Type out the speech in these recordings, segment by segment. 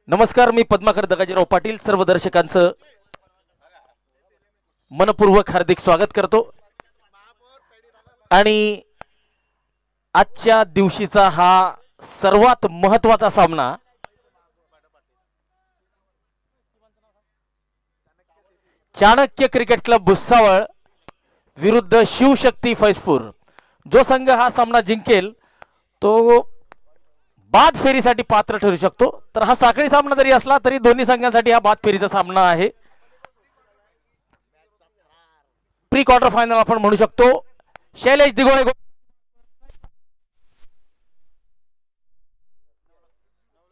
नमस्कार, मी पद्माकर दगाजीराव पाटील सर्व दर्शकांचं मनपूर्वक हार्दिक स्वागत करतो आणि आजच्या दिवशीचा हा सर्वात महत्त्वाचा सामना चाणक्य क्रिकेट क्लब भुसावळ विरुद्ध शिवशक्ती फैजपूर। जो संघ हा सामना जिंकेल तो बाद फेरीसाठी पात्र ठरू शकतो। तर हा साखळी सामना जरी असला तरी दोन्ही संघांसाठी हा बाद फेरीचा सामना आहे। प्री क्वार्टर फायनल आपण म्हणू शकतो। शैलेश दिगोळे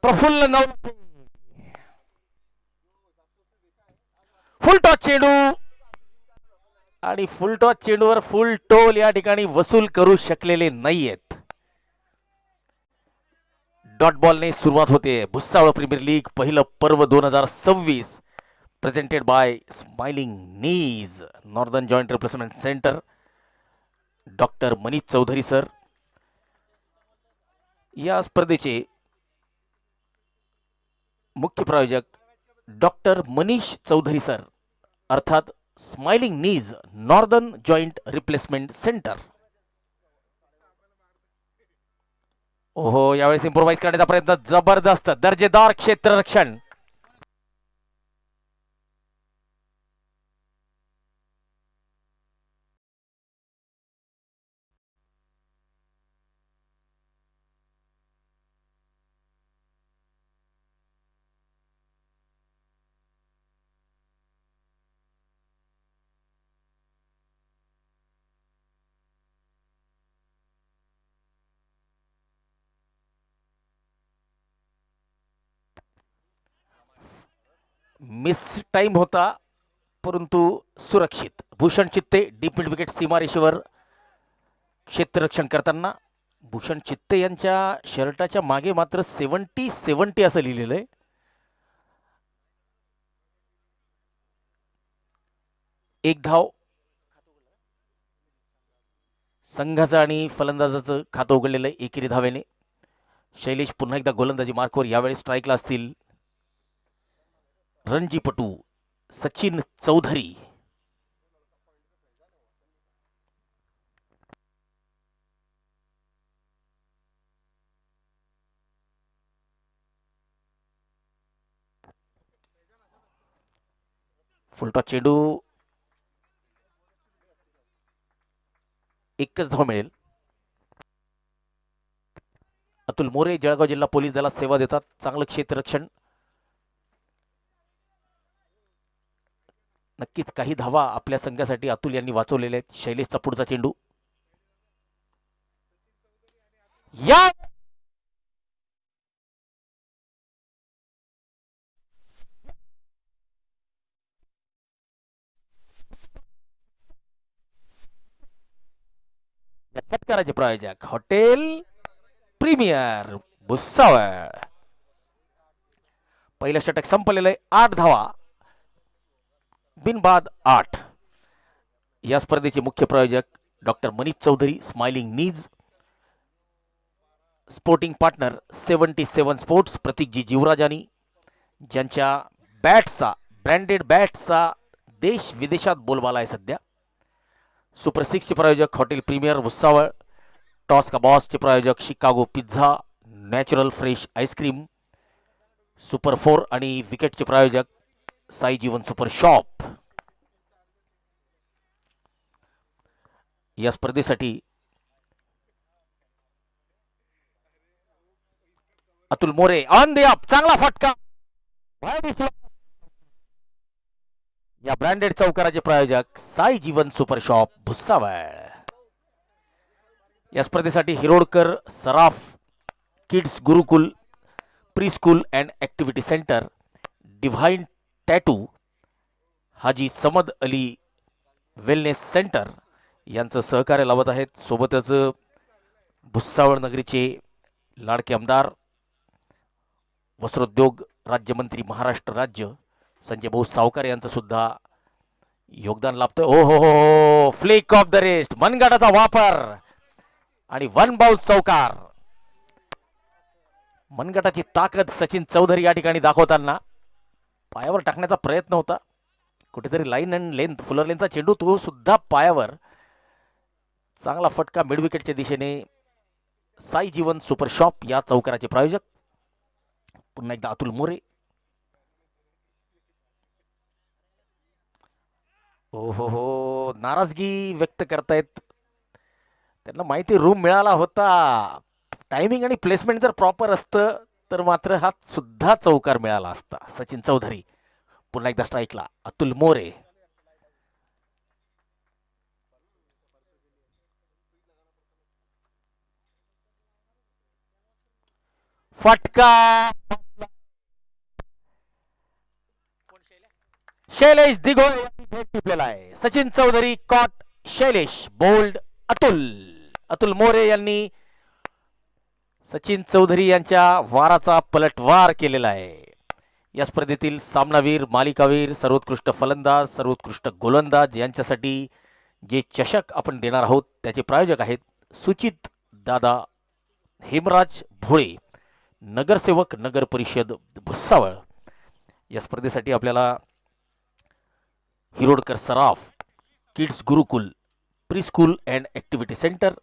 प्रफुल्ल नवलखे फुल टॉस चेंडू आणि फुल टॉस चेंडूवर फुल टोल या ठिकाणी वसूल करू शकलेले नाहीयेत। डॉट बॉल ने सुरुवात होते भुसावळ प्रीमियर लीग पहिलं पर्व 2026 presented by smiling knees northern joint replacement centre doctor Manish Chaudhary sir. या स्पर्धेचे मुख्य प्रायोजक डॉक्टर मनीष चौधरी सर अर्थात smiling knees northern joint replacement centre. ओहो, यावेळेस इम्प्रोवाइज करण्याचा प्रयत्न, जबरदस्त दर्जेदार क्षेत्ररक्षण। मिस टाइम होता परंतु सुरक्षित। भूषण चित्ते डीप मिड विकेट सीमारेषेवर क्षेत्ररक्षण करताना भूषण चित्ते यांच्या शर्टाच्या मागे मात्र 70-70 असं लिहिलेलं आहे। एक धाव संघाचं आणि फलंदाजाचं खातं उघडलेलं आहे एकेरी धावेने। शैलेश पुन्हा एकदा गोलंदाजी मार्कवर, यावेळी स्ट्राईकला असतील रणजीपटू सचिन चौधरी। फुलटॉस चेंडू, एकच धाव मिळेल। अतुल मोरे जळगाव जिल्हा पोलीस दलात सेवा देतात, चांगलं क्षेत्ररक्षण। नक्कीच काही धावा आपल्या संघासाठी अतुल यांनी वाचवलेल्या आहेत। शैलेशचा पुढचा चेंडू, या षटकाराचे प्रायोजक हॉटेल प्रीमियर भुसावळ। पहिलं षटक संपलेलं आहे, 8 धावा बिनबाद 8। या स्पर्धेचे मुख्य प्रायोजक डॉक्टर मनीष चौधरी स्माइलिंग नीज, स्पोर्टिंग पार्टनर 77 स्पोर्ट्स प्रतीकजी जीवराजानी, ज्यांच्या बॅट्सचा ब्रँडेड बॅट्सचा देश विदेशात बोलबाला आहे सध्या। सुपर 6 चे प्रायोजक हॉटेल प्रीमियर भुसावळ, टॉस का बॉस चे प्रायोजक Chicago pizza natural fresh ice cream, super 4 आणि विकेटचे प्रायोजक साई जीवन सुपर शॉप। या स्पर्धेसाठी Atul More on the up, चांगला फटका। या ब्रँडेड चौकाराचे प्रायोजक साई जीवन सुपर शॉप भुसावळ। या स्पर्धेसाठी Hirodkar Saraf kids Gurukul pre school and activity centre, divine tattoo, Haji Samad Ali wellness centre यांचं सहकार्य लावत आहेत। सोबतच भुसावळ नगरीचे लाडके आमदार वस्त्रोद्योग राज्यमंत्री महाराष्ट्र राज्य संजय भाऊ सावकार यांचं सुद्धा योगदान लाभतंय। ओ हो हो, फ्लिक ऑफ द रेस्ट, मनगटाचा वापर आणि वन बाउन्स चौकार। मनगटाची ताकद सचिन चौधरी या ठिकाणी दाखवताना पायावर टाकण्याचा प्रयत्न होता. कुठेतरी लाईन अँड लेंथ फुलर लेनचा चेंडू तो सुद्धा पायावर. चांगला फटका मिड विकेटच्या दिशेने. साई जीवन सुपर शॉप या चौकाराचे प्रायोजक. पुन्हा एकदा अतुल मोरे. हो हो नाराजगी व्यक्त करतायत. त्यांना माहिती रूम मिळाला होता. टायमिंग आणि प्लेसमेंट जर प्रॉपर असतं तर मात्र हा सुद्धा चौकार मिळाला असता. सचिन चौधरी पुन्हा एकदा स्ट्राईकला. अतुल मोरे. फटका. शैलेश दिघोळे यांनी थेट टिपलेला आहे. सचिन चौधरी कॉट. शैलेश बोल्ड. अतुल मोरे यांनी सचिन चौधरी यांच्या वाराचा पलटवार केलेला आहे. या स्पर्धेतील सामनावीर, मालिकावीर, सर्वोत्कृष्ट फलंदाज, सर्वोत्कृष्ट गोलंदाज यांच्यासाठी जे चषक आपण देणार आहोत त्याचे प्रायोजक आहेत सुचित दादा हेमराज भोळे, नगरसेवक नगर परिषद भुसावळ. या स्पर्धेसाठी आपल्याला Hirodkar Saraf, kids Gurukul, pre school and activity centre,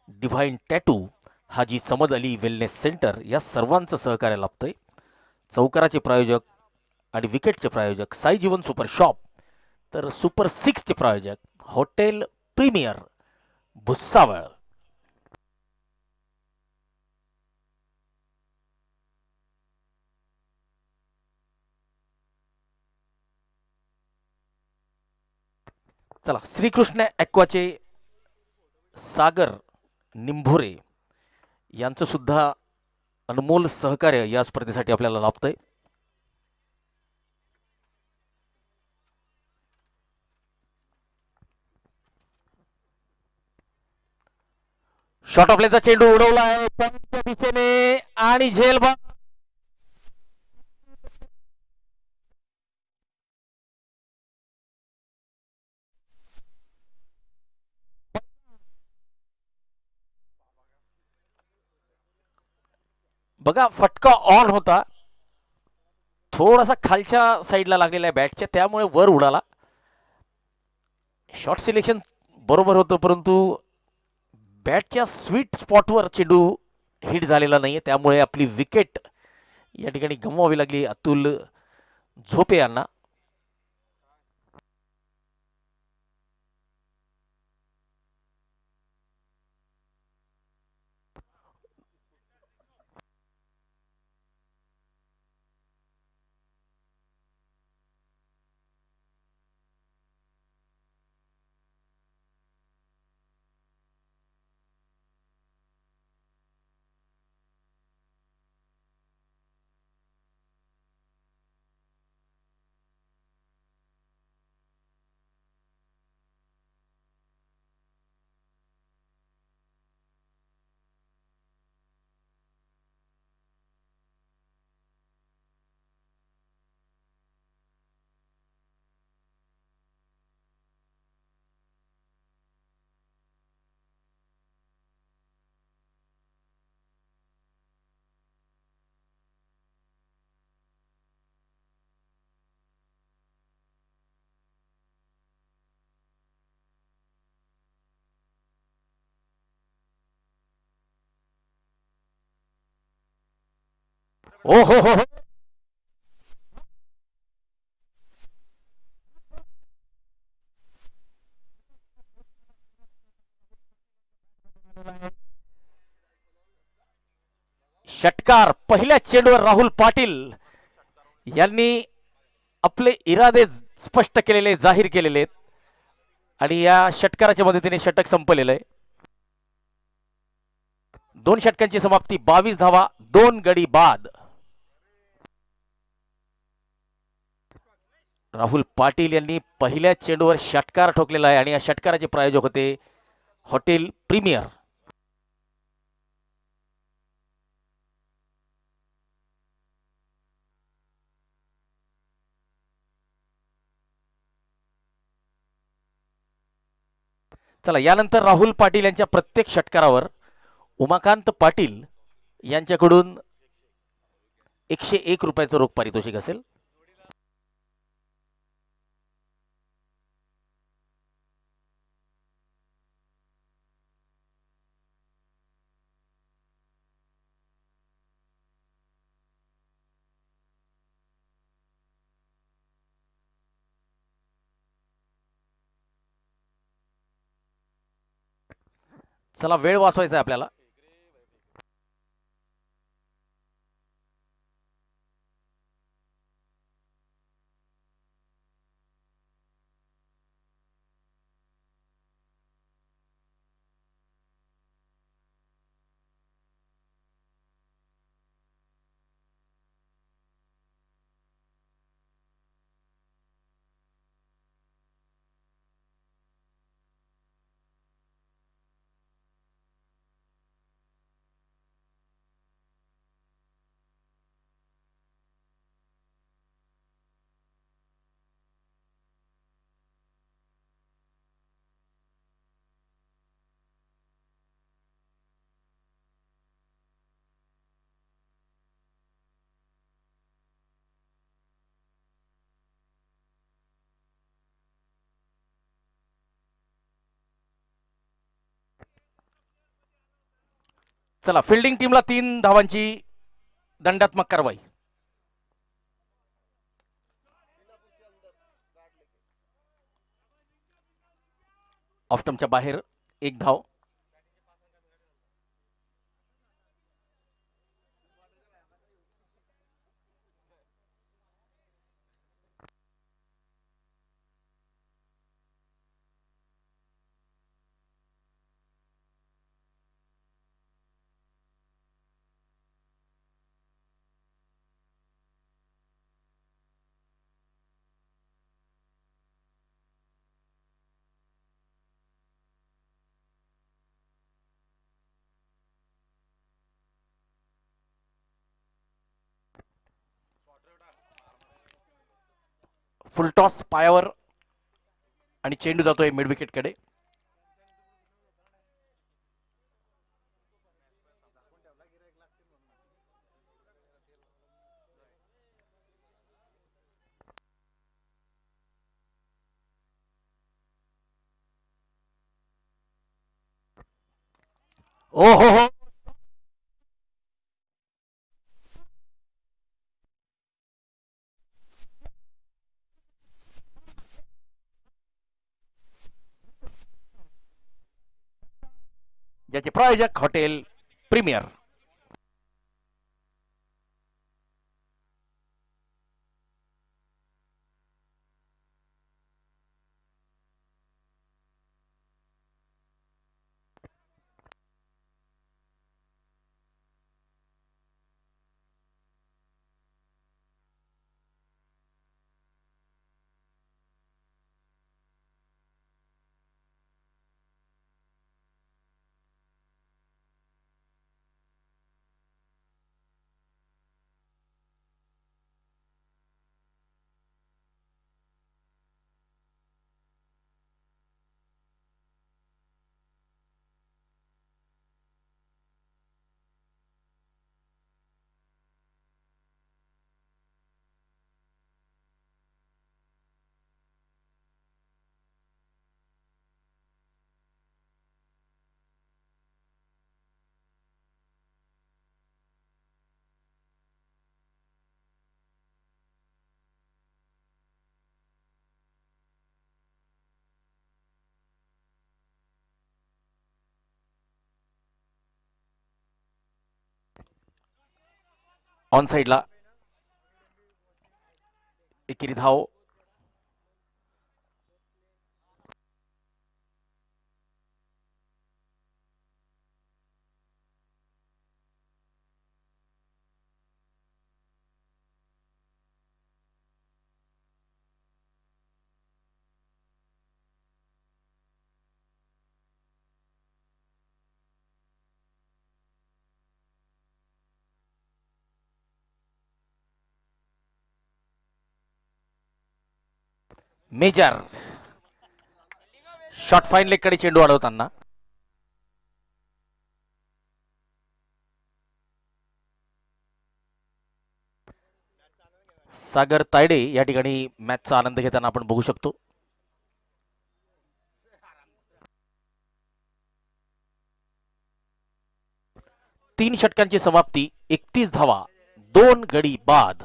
divine tattoo, Haji Samad Ali wellness centre या सर्वांचं सहकार्य लाभतंय. चौकाराचे प्रायोजक आणि विकेटचे प्रायोजक साई जीवन सुपर शॉप, तर सुपर 6चे प्रायोजक हॉटेल प्रीमियर भुसावळ. चला श्रीकृष्ण ॲक्वाचे सागर निंभोरे यांचं सुद्धा अनमोल सहकार्य या स्पर्धेसाठी आपल्याला लाभतंय. शॉर्ट ऑफ प्लेचा चेंडू उडवला आहे पॉईंटच्या दिशेने आणि झेल बॉल. बघा फटका ऑन होता. थोडासा खालच्या साईडला लागलेला आहे बॅटच्या, त्यामुळे वर उडाला. शॉट सिलेक्शन बरोबर होतं परंतु बॅटच्या स्वीट स्पॉटवर चेंडू हिट झालेला नाही, त्यामुळे आपली विकेट या ठिकाणी गमवावी लागली अतुल झोपे यांना. ओ हो. षटकार पहिल्या चेंडूवर राहुल पाटील यांनी आपले इरादे स्पष्ट केलेले, जाहीर केलेले आहेत आणि या षटकाराच्या मदतीने षटक संपलेलं आहे. 2 षटकांची समाप्ती, 22 धावा, 2 गडी बाद. राहुल पाटील यांनी पहिल्या चेंडूवर षटकार ठोकलेला आहे आणि या षटकाराचे प्रायोजक होते हॉटेल प्रीमियर. चला यानंतर राहुल पाटील यांच्या प्रत्येक षटकारावर उमाकांत पाटील यांच्याकडून 101 रुपयाचं रोख पारितोषिक असेल. चला वेळ वाचवायचा आहे आपल्याला. चला फिल्डिंग टीमला 3 धावांची दंडात्मक कारवाई. ऑफस्टंपच्या बाहेर 1 धाव. फुलटॉस पायावर आणि चेंडू जातोय मिड विकेटकडे. ओ हो. ज्याचे प्रायोजक हॉटेल प्रीमियर. ऑन साइडला एकेरी धाव. मेजर शॉट फाईन लेगकडे चेंडू अडवताना सागर तायडे या ठिकाणी मॅचचा आनंद घेताना आपण बघू शकतो. तीन षटकांची समाप्ती, 31 धावा, 2 गडी बाद.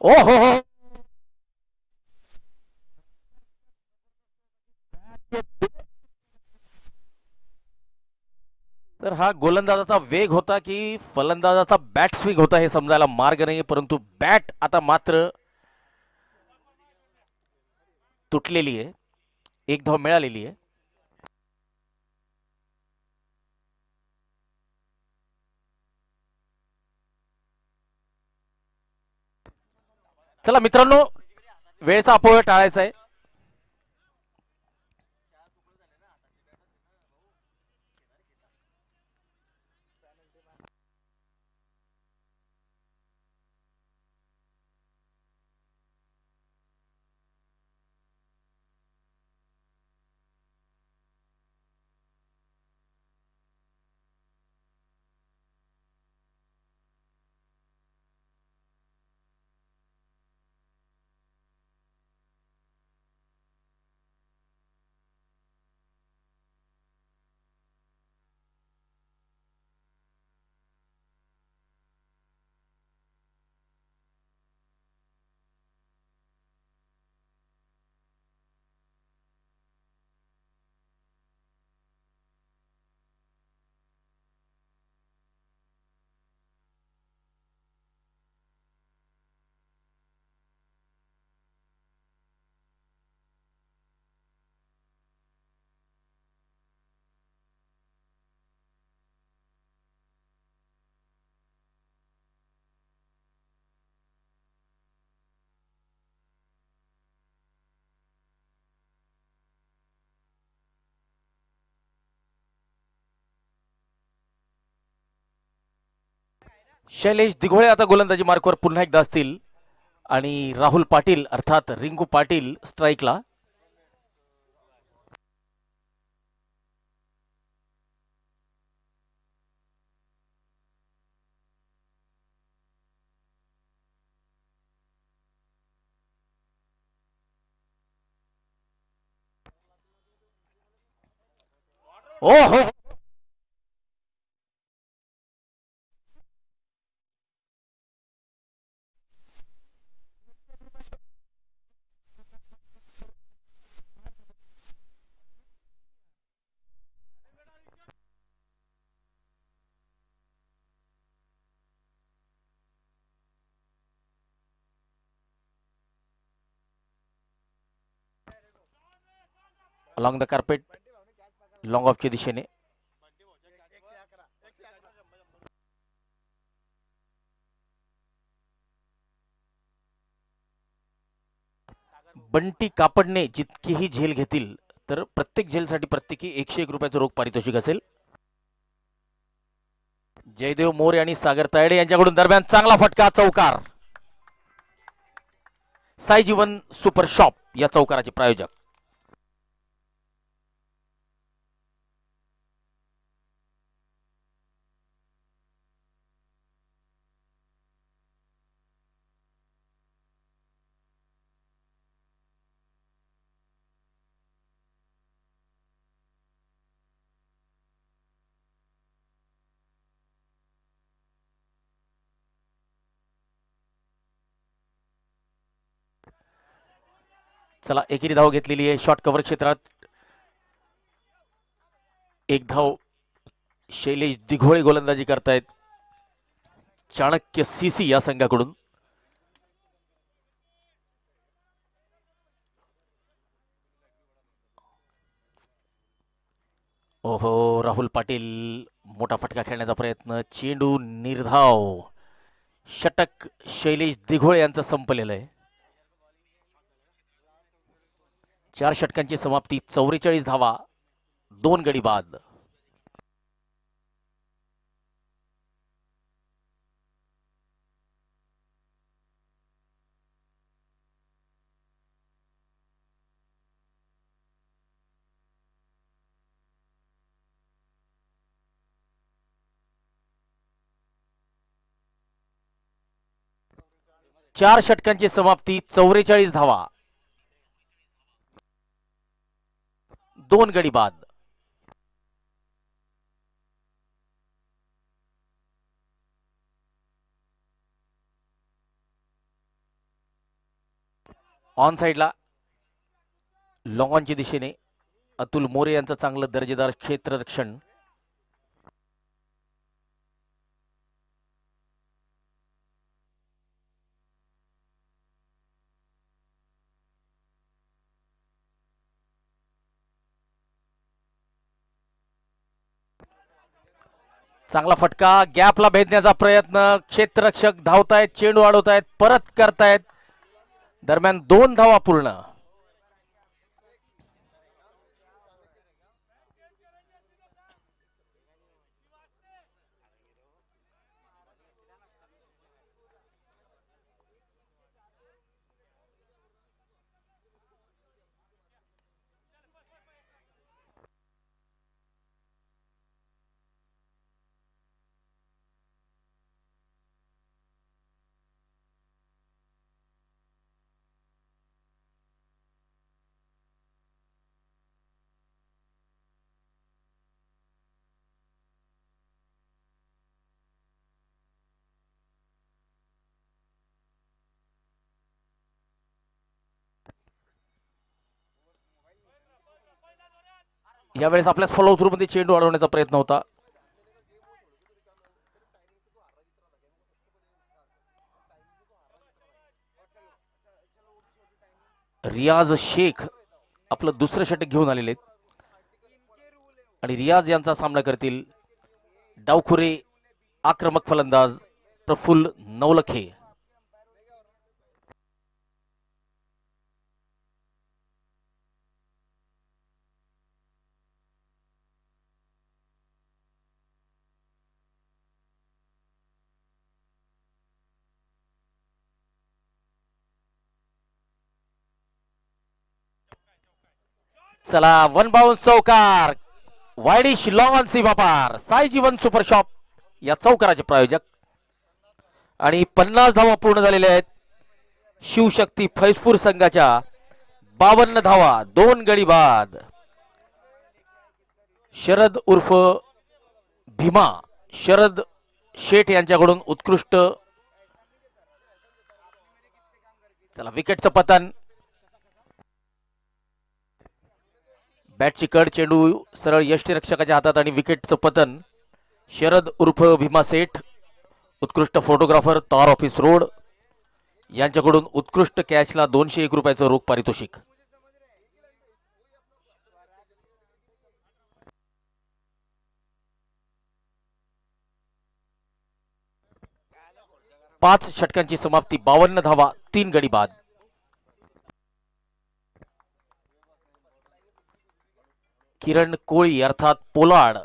ओ हो. तर हा गोलंदाजाचा वेग होता की फलंदाजाचा बॅट स्विंग होता हे समजायला मार्ग नाही, परंतु बॅट आता मात्र तुटलेली आहे. एक धाव मिळालेली आहे. चला मित्रांनो, वेळेचा अपव्यय टाळायचा आहे. शैलेश दिघोळे आता गोलंदाजी मार्कवर पुन्हा एकदा असतील आणि राहुल पाटील अर्थात रिंकू पाटील स्ट्राईकला. ओ हो. अलॉंग द कार्पेट, लॉंग ऑफच्या दिशेने. बंटी कापडने जितकीही झेल घेतील तर प्रत्येक झेलसाठी प्रत्येकी 101 रुपयाचं रोख पारितोषिक असेल. जयदेव मोरे आणि सागर तायडे यांच्याकडून दरम्यान चांगला फटका, चौकार. साई जीवन सुपर शॉप या चौकाराचे प्रायोजक. चला, एकेरी धाव घेतलेली आहे शॉर्ट कव्हर क्षेत्रात. एक धाव शैलेश दिघोळे गोलंदाजी करतायत चाणक्य सीसी या संघाकडून. ओहो, राहुल पाटील मोठा फटका खेळण्याचा प्रयत्न, चेंडू निर्धाव. षटक शैलेश दिघोळे यांचं संपलेलं आहे. 4 षटकांची समाप्ती, 44 धावा, 2 गडी बाद. चार षटकांची समाप्ती, 44 धावा, 2 गडी बाद. ऑन साइडला लॉंगॉनच्या दिशेने अतुल मोरे यांचं चांगलं दर्जेदार क्षेत्ररक्षण. चांगला फटका, गॅपला भेदण्याचा प्रयत्न, क्षेत्ररक्षक धावतायत, चेंडू अडवतायत, परत करतायत, दरम्यान 2 धावा पूर्ण. यावेळेस आपल्या फॉलो थ्रू मध्ये चेंडू अडवण्याचा प्रयत्न होता. रियाज शेख आपलं दुसरं षटक घेऊन आलेले आणि रियाज यांचा सामना करतील डावखुरे आक्रमक फलंदाज प्रफुल्ल नवलखे. चला, वन बाउंस चौकार, वायडिश लॉंग ऑन सीमा पार. साई जीवन सुपर शॉप या चौकाराचे प्रायोजक. आणि 50 धावा पूर्ण झालेल्या आहेत शिवशक्ती फैजपूर संघाच्या. 52 धावा, 2 गडी बाद. शरद उर्फ भीमा शरद शेठ यांच्याकडून उत्कृष्ट. चला, विकेटचं पतन, बॅटची कड, चेंडू सरळ यष्टीरक्षकाच्या हातात आणि विकेटचं पतन. शरद उर्फ भीमा सेठ, उत्कृष्ट फोटोग्राफर, तार ऑफिस रोड यांच्याकडून उत्कृष्ट कॅचला 201 रुपयाचं रोख पारितोषिक. पाच षटकांची समाप्ती, 52 धावा, 3 गडी बाद. किरण कोळी अर्थात पोलाड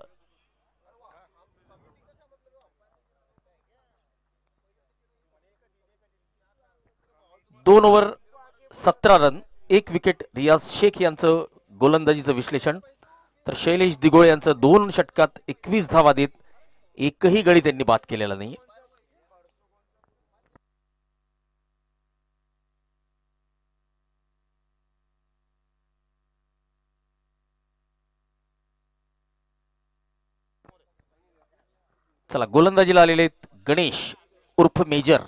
2 ओव्हर 17 रन, 1 विकेट. रियाज शेख यांचं गोलंदाजीचं विश्लेषण. तर शैलेश दिगोळे यांचं 2 षटकात 21 धावा देत एकही गडी त्यांनी बाद केलेला नाही. चला, गोलंदाजीला आलेले गणेश उर्फ मेजर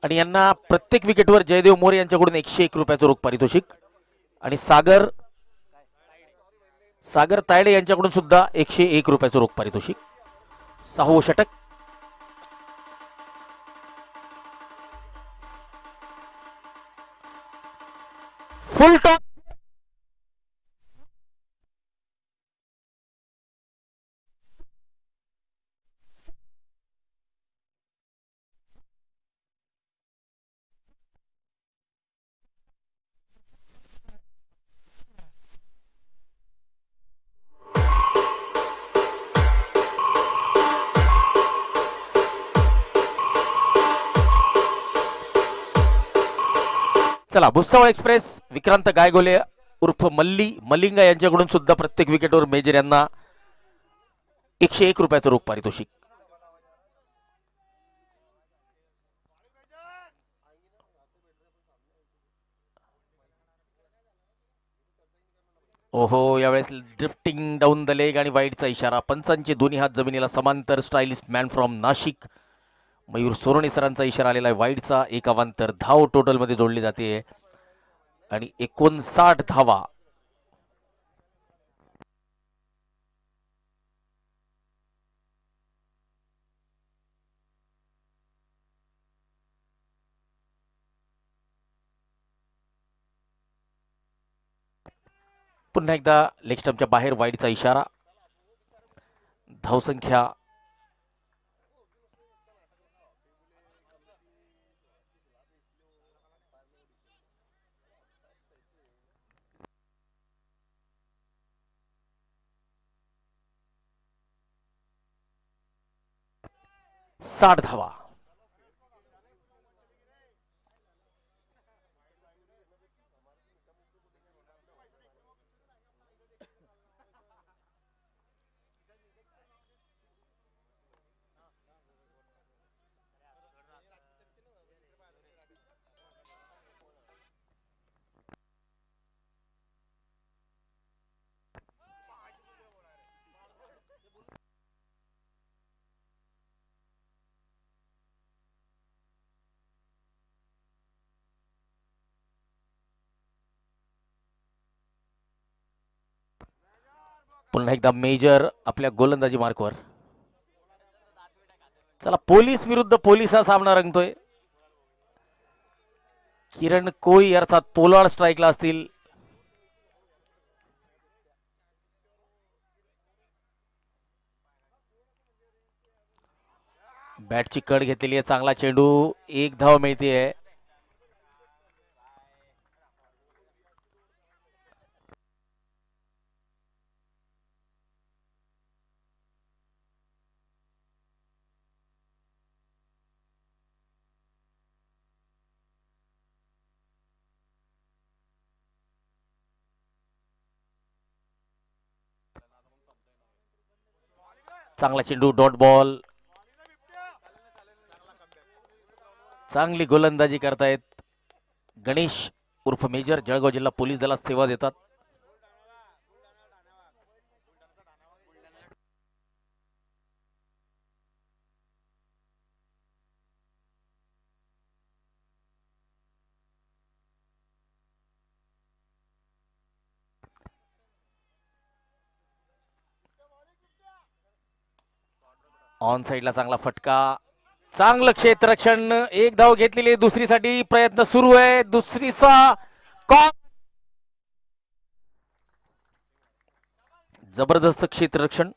आणि यांना प्रत्येक विकेटवर जयदेव मोरे यांच्याकडून 101 रुपयाचं रोख पारितोषिक. आणि सागर तायडे यांच्याकडून सुद्धा 101 रुपयाचं रोख पारितोषिक. 6वं षटक. फुल टॉप. चला भुसावळ एक्सप्रेस विक्रांत गायगोले उर्फ मलिंगा यांच्याकडून सुद्धा प्रत्येक विकेटवर मेजर यांना 101 रुपयाचं रोख पारितोषिक. ओहो, यावेळेस ड्रिफ्टिंग डाऊन द लेग आणि वाईडचा इशारा. पंचांचे दोन्ही हात जमिनीला समांतर. Stylist man from Nashik Mayur Sorone सरांचा इशारा आलेला आहे वाईडचा. एक अवांतर धाव टोटलमध्ये जोडली जाते आणि 59 धावा. पुन्हा एकदा लेग स्टंपच्या बाहेर वाईडचा इशारा. धावसंख्या 60 धावा. पुन्हा एकदा मेजर आपल्या गोलंदाजी मार्कवर. चला पोलीस विरुद्ध पोलीस हा सामना रंगतोय. किरण कोळी अर्थात पोलार्ड स्ट्राईकला असतील. बॅटची कड घेतलेली आहे. चांगला चेंडू. एक धाव मिळते. चांगला चेंडू. Dot ball. चांगली गोलंदाजी करतायत गणेश उर्फ मेजर. जळगाव जिल्हा पोलीस दलात सेवा देतात. ऑन साइडला चांगला फटका. चांगलं क्षेत्ररक्षण. एक धाव घेतलेली. दुसरीसाठी प्रयत्न सुरू आहे. दुसरीचा जबरदस्त क्षेत्ररक्षण.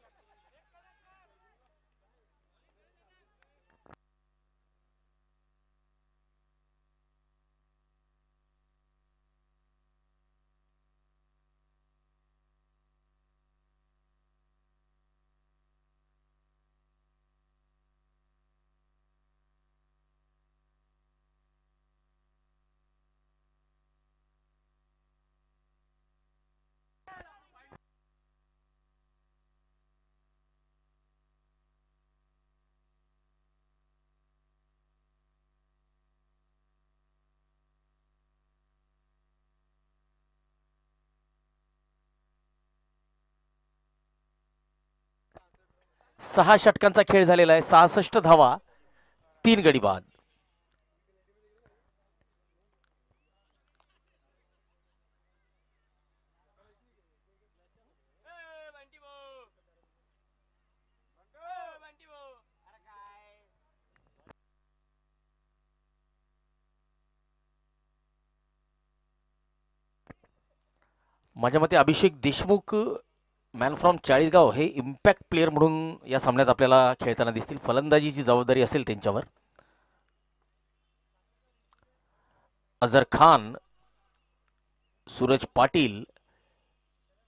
सहा षटकांचा खेळ झालेला आहे. 66 धावा, 3 गडी बाद. माझ्या मते अभिषेक देशमुख मॅन फ्रॉम चाळीसगाव हे इम्पॅक्ट प्लेअर म्हणून या सामन्यात आपल्याला खेळताना दिसतील. फलंदाजीची जबाबदारी असेल त्यांच्यावर. अझर खान, सूरज पाटील,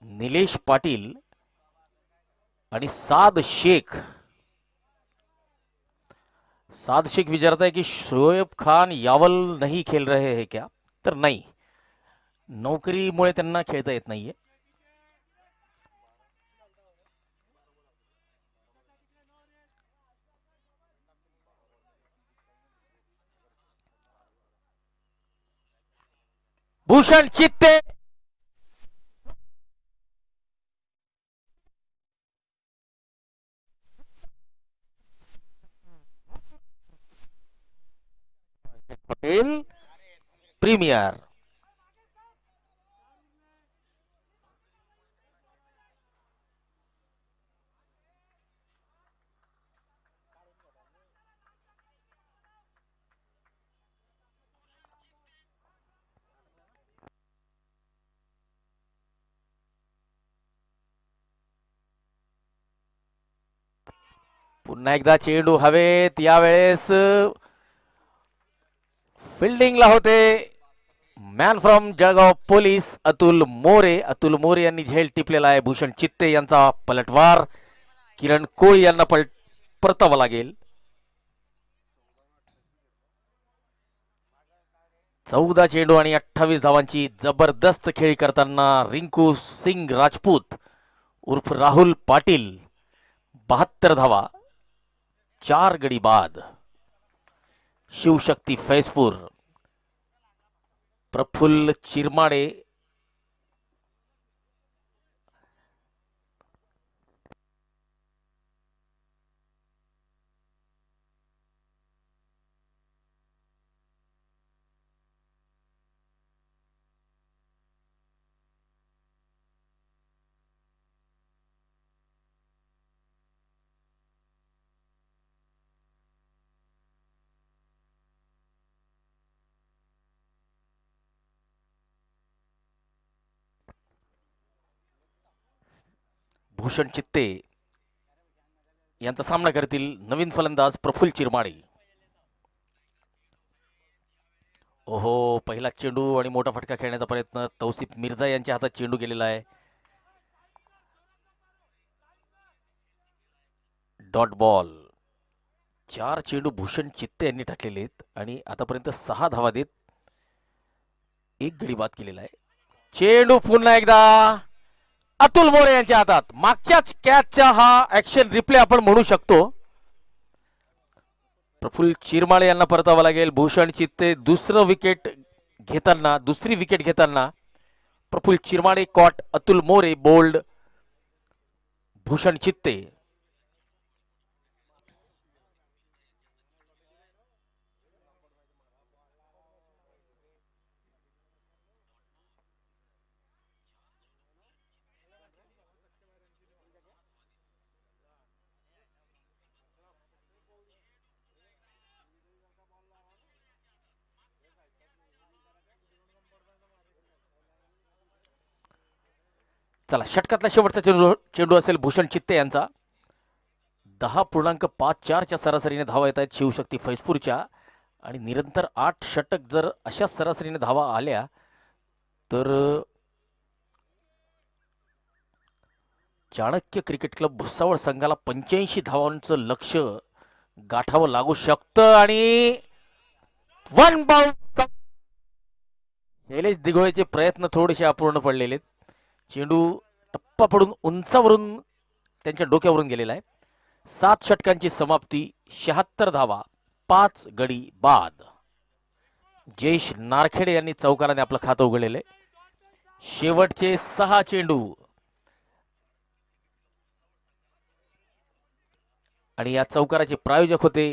निलेश पाटील आणि साद शेख. साद शेख विचारता है कि शोएब खान यावल नहीं खेल रहे हैं क्या. तर नाही, नोकरीमुळे त्यांना खेळता येत नाहीये. भूषण चित्ते पटेल प्रीमियर. पुन्हा एकदा चेंडू हवेत, यावेळेस फिल्डिंगला होते man from Jalgaon police Atul More. Atul More यांनी झेल टिपलेला आहे. भूषण चित्ते यांचा पलटवार किरण कोळी यांना परतावा लागेल. 14 चेंडू आणि 28 धावांची जबरदस्त खेळी करताना रिंकू सिंग राजपूत उर्फ राहुल पाटील 72 धावा, 4 गडी बाद. शिवशक्ती फैजपूर प्रफुल्ल चिरमाडे भूषण चित्ते यांचा सामना करतील नवीन फलंदाज प्रफुल्ल चिरमाडे. ओहो, पहिला चेंडू आणि मोठा फटका खेळण्याचा प्रयत्न. तौसिफ मिर्झा यांच्या हातात चेंडू गेलेला आहे. Dot ball. 4 चेंडू भूषण चित्ते यांनी टाकलेले आहेत आणि आतापर्यंत 6 धावा देत 1 गडी बाद केलेला आहे. चेंडू पुन्हा एकदा अतुल मोरे यांच्या हातात. मागच्याच कॅचचा हा ऍक्शन रिप्ले आपण म्हणू शकतो. प्रफुल्ल चिरमाळे यांना परतावा लागेल. भूषण चित्ते दुसरी विकेट घेताना प्रफुल्ल चिरमाळे कॉट, अतुल मोरे बोल्ड, भूषण चित्ते. चला, षटकातला शेवटचा चेंडू असेल भूषण चित्ते यांचा. 10.54 च्या सरासरीने धावा येत आहेत शिवशक्ती फैजपूरच्या आणि निरंतर 8 षटक जर अशा सरासरीने धावा आल्या तर चाणक्य क्रिकेट क्लब भुसावळ संघाला 85 धावांचं लक्ष गाठावं लागू शकतं. आणि 1 बाउंस. शैलेश दिघोळेचे प्रयत्न थोडेसे अपूर्ण पडलेले. चेंडू टप्पा पडून उंचावरून त्यांच्या डोक्यावरून गेलेला आहे. 7 षटकांची समाप्ती, 76 धावा, 5 गडी बाद. जयेश नारखेडे यांनी चौकाराने आपलं खातं उघडलेले. शेवटचे 6 चेंडू आणि या चौकाराचे प्रायोजक होते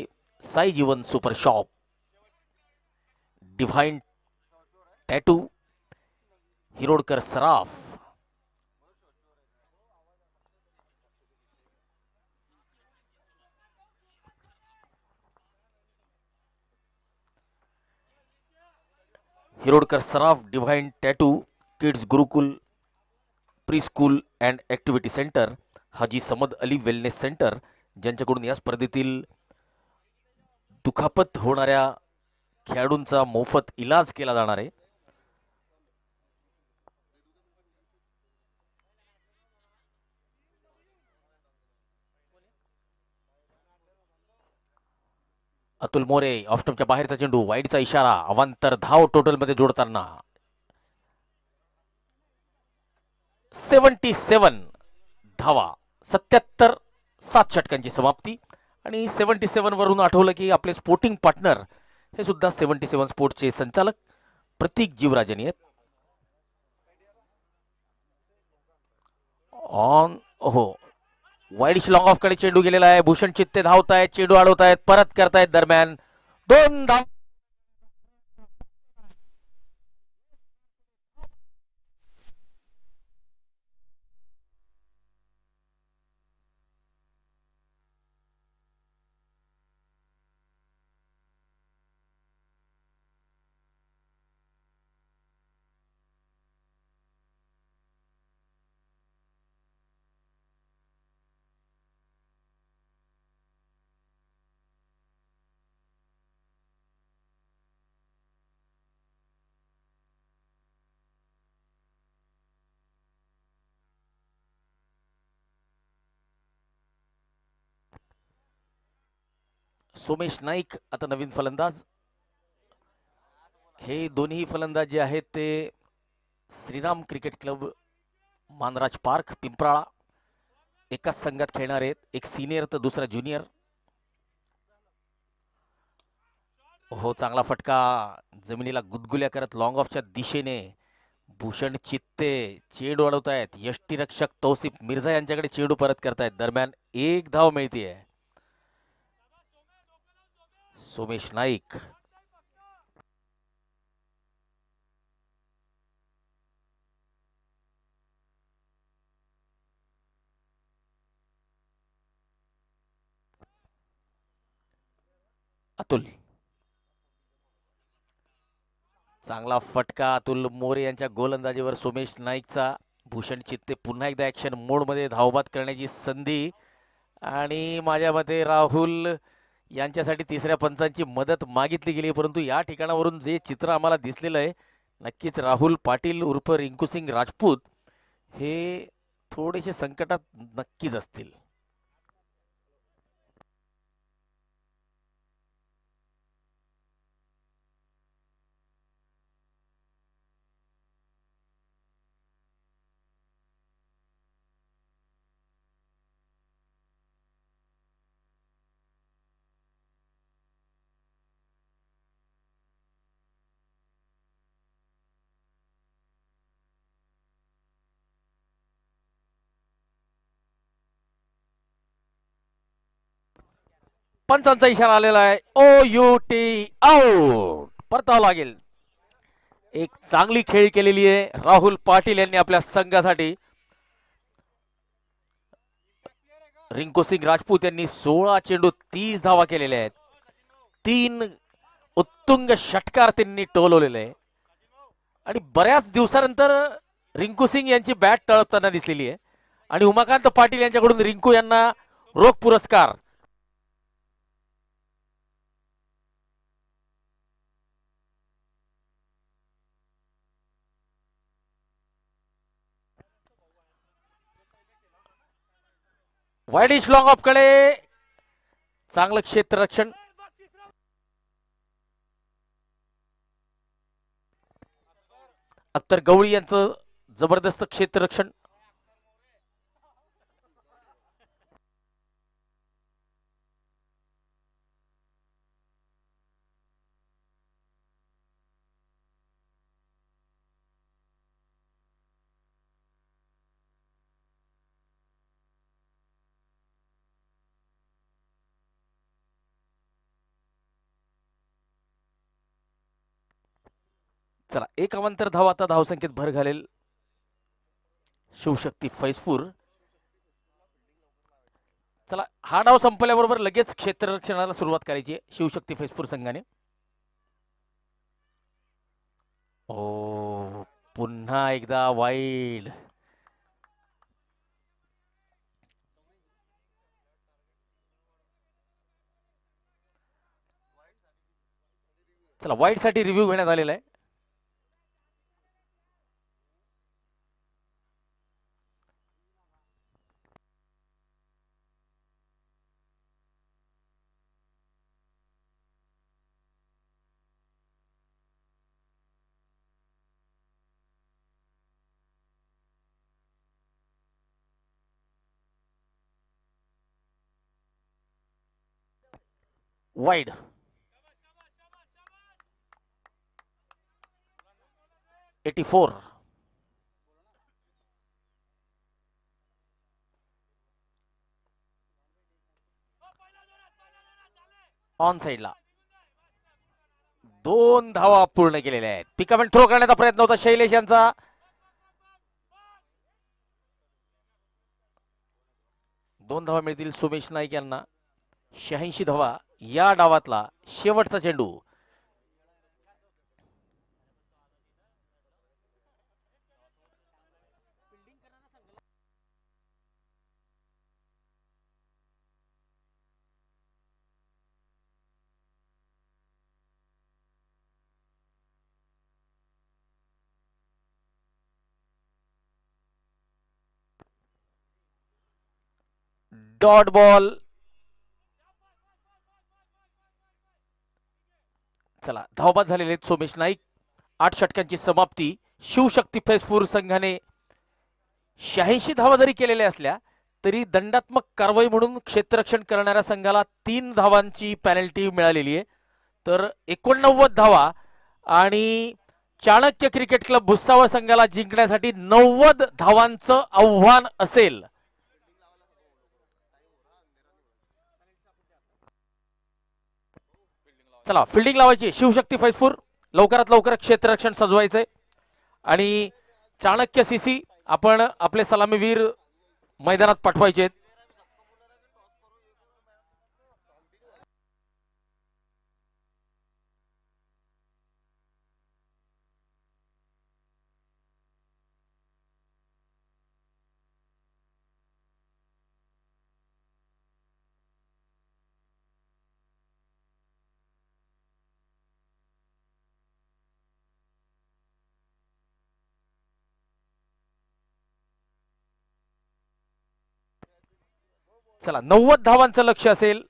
Sai Jeevan super shop, divine tattoo, Hirodkar Saraf. Hirodkar Saraf, divine tattoo, kids Gurukul, pre school and activity centre, Haji Samad Ali wellness centre, ज्यांच्याकडून या स्पर्धेतील दुखापत होणाऱ्या खेळाडूंचा मोफत इलाज केला जाणार आहे. अतुल मोरे ऑफस्टंपच्या बाहेरचा चेंडू, वाईडचा इशारा, अवांतर धाव टोटलमध्ये जोडताना 77 धावा, 77 7 षटकांची समाप्ती. आणि 77 वरून आठवलं की आपले स्पोर्टिंग पार्टनर हे सुद्धा 77 स्पोर्ट्सचे संचालक प्रतीक जीवराजन आहेत. ऑन हो, वाईडिश लॉंग ऑफ कडे चेंडू गेलेला आहे. भूषण चित्ते धावतायत, चेंडू अडवतायत, परत करतायत, दरम्यान 2 धाव. सोमेश नाईक आता नवीन फलंदाज. हे दोन्ही फलंदाज जे आहेत ते Shriram cricket club Manraj park Pimprala एकाच संघात खेळणार आहेत. एक सिनियर तर दुसरा ज्युनियर. हो, चांगला फटका जमिनीला गुदगुल्या करत लॉंग ऑफच्या दिशेने भूषण चित्ते चेंडू अडवतायत. यष्टीरक्षक तौसिफ मिर्झा यांच्याकडे चेंडू परत करतायत, दरम्यान 1 धाव मिळतीये. सोमेश नाईक अतुल, चांगला फटका अतुल मोरे यांच्या गोलंदाजीवर सोमेश नाईकचा. भूषण चित्ते पुन्हा एकदा ॲक्शन मोडमध्ये धावबाद करण्याची संधी. आणि माझ्या मते राहुल यांच्यासाठी तिसऱ्या पंचांची मदत मागितली गेली, परंतु या ठिकाणावरून जे चित्र आम्हाला दिसलेलं आहे, नक्कीच राहुल पाटील उर्फ रिंकूसिंग राजपूत हे थोडेसे संकटात नक्कीच असतील. पंचांचा इशारा आलेला आहे. OUT आउट, परतावं लागेल. एक चांगली खेळी केलेली आहे राहुल पाटील यांनी आपल्या संघासाठी. रिंकूसिंग राजपूत यांनी 16 चेंडू 30 धावा केलेल्या आहेत. 3 उत्तुंग षटकार त्यांनी टोलवलेले आहे. आणि बऱ्याच दिवसानंतर रिंकू सिंग यांची बॅट टळपताना दिसलेली आहे. आणि उमाकांत पाटील यांच्याकडून रिंकू यांना रोख पुरस्कार. वाईडिश लॉंग ऑफ कडे चांगलं क्षेत्ररक्षण. अख्तर गवळी यांचं जबरदस्त क्षेत्ररक्षण. चला, एक अवांतर धाव आता धावसंख्येत भर घालेल शिवशक्ती फैजपूर. चला, हा डाव संपल्याबरोबर लगेच क्षेत्ररक्षणाला सुरुवात करायची आहे शिवशक्ती फैजपूर संघाने. ओ, पुन्हा एकदा वाईड. चला, वाईड साठी रिव्ह्यू घेण्यात आलेला आहे. वाईड. '84. ऑन साइडला 2 धावा पूर्ण केलेल्या आहेत. पिकअप अँड थ्रो करण्याचा प्रयत्न होता शैलेश यांचा. 2 धावा मिळतील सुमेश नाईक यांना. 86 धावा या डावातला शेवटचा चेंडू. Dot ball. चला धावबाद झालेले आहेत सोमेश नाईक. 8 षटकांची समाप्ती. शिवशक्ती फैजपूर संघाने 86 धावा जरी केलेल्या असल्या तरी दंडात्मक कारवाई म्हणून क्षेत्ररक्षण करणाऱ्या संघाला 3 धावांची पॅनल्टी मिळालेली आहे. तर 89 धावा आणि चाणक्य क्रिकेट क्लब भुसावळ संघाला जिंकण्यासाठी 90 धावांचं आव्हान असेल. चला फिल्डिंग लावायची शिवशक्ती फैजपूर. लवकरात लवकर क्षेत्ररक्षण सजवायचंय आणि चाणक्य सीसी आपण आपले सलामीवीर मैदानात पाठवायचे. चला 90 धावांचं लक्ष असेल.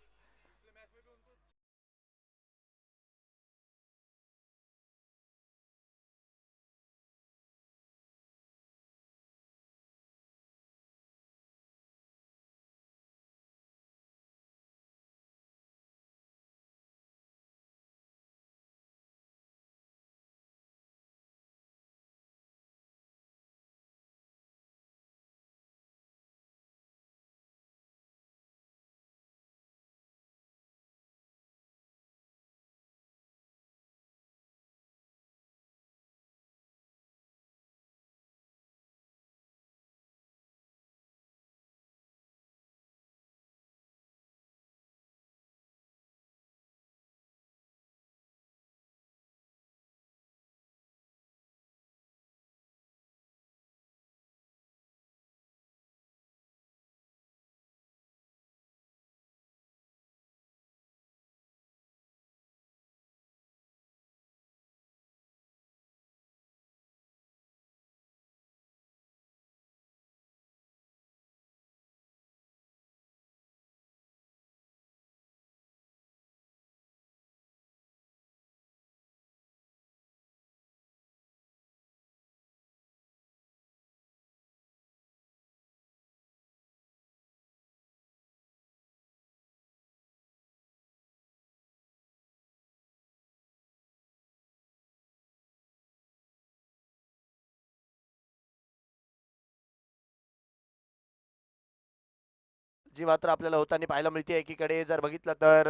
जी मात्र आपल्याला होताना पाहायला मिळते. एकीकडे जर बघितलं तर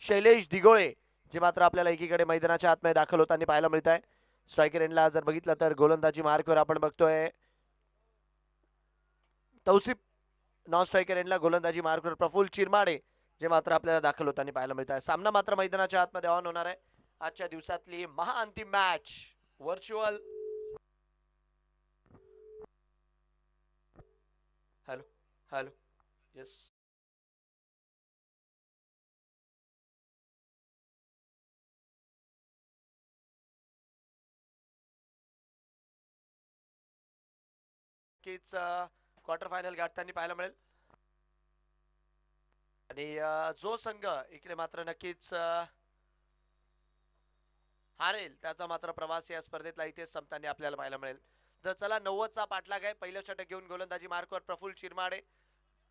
शैलेश दिगोळे जे मात्र आपल्याला एकीकडे मैदानाच्या आतमध्ये दाखल होताना पाहायला मिळत आहे. स्ट्रायकर एंडला जर बघितलं तर गोलंदाजी मार्कवर आपण बघतोय तौसिफ. नॉन स्ट्रायकर एंडला गोलंदाजी मार्कवर प्रफुल्ल चिरमाडे जे मात्र आपल्याला दाखल होताना पाहायला मिळत आहे. सामना मात्र मैदानाच्या आतमध्ये ऑन होणार आहे. आजच्या दिवसातली महाअंतिम match virtual. Hello hello yes. नक्कीच क्वार्टर फायनल गाठताना पाहायला मिळेल आणि जो संघ इकडे मात्र नक्कीच हारेल त्याचा मात्र प्रवास या स्पर्धेतला इथेच संपताना आपल्याला पाहायला मिळेल. तर चला 90चा पाठलाग आहे. पहिलं षटक घेऊन गोलंदाजी मार्कवर प्रफुल्ल चिरमाडे.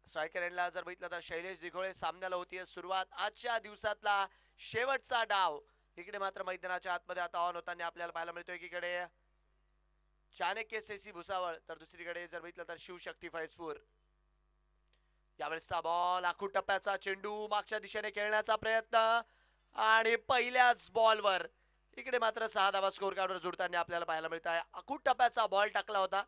स्ट्रायकर एंडला जर बघितलं तर शैलेश दिघोळे सामन्याला होतीये सुरुवात. आजच्या दिवसातला शेवटचा डाव. इकडे मात्र मैदानाच्या आतमध्ये आता ऑन होताना आपल्याला पाहायला मिळतोय. एकीकडे चाणक्य सेसी भुसावळ तर दुसरीकडे जर बघितलं तर शिवशक्ती फैजपूर. यावेळेसचा बॉल आखूड टप्प्याचा चेंडू मागच्या दिशेने खेळण्याचा प्रयत्न आणि पहिल्याच बॉलवर इकडे मात्र 6 धावा स्कोर कार्डवर जुळताना आपल्याला पाहायला मिळत आहे. आखूड टप्प्याचा बॉल टाकला होता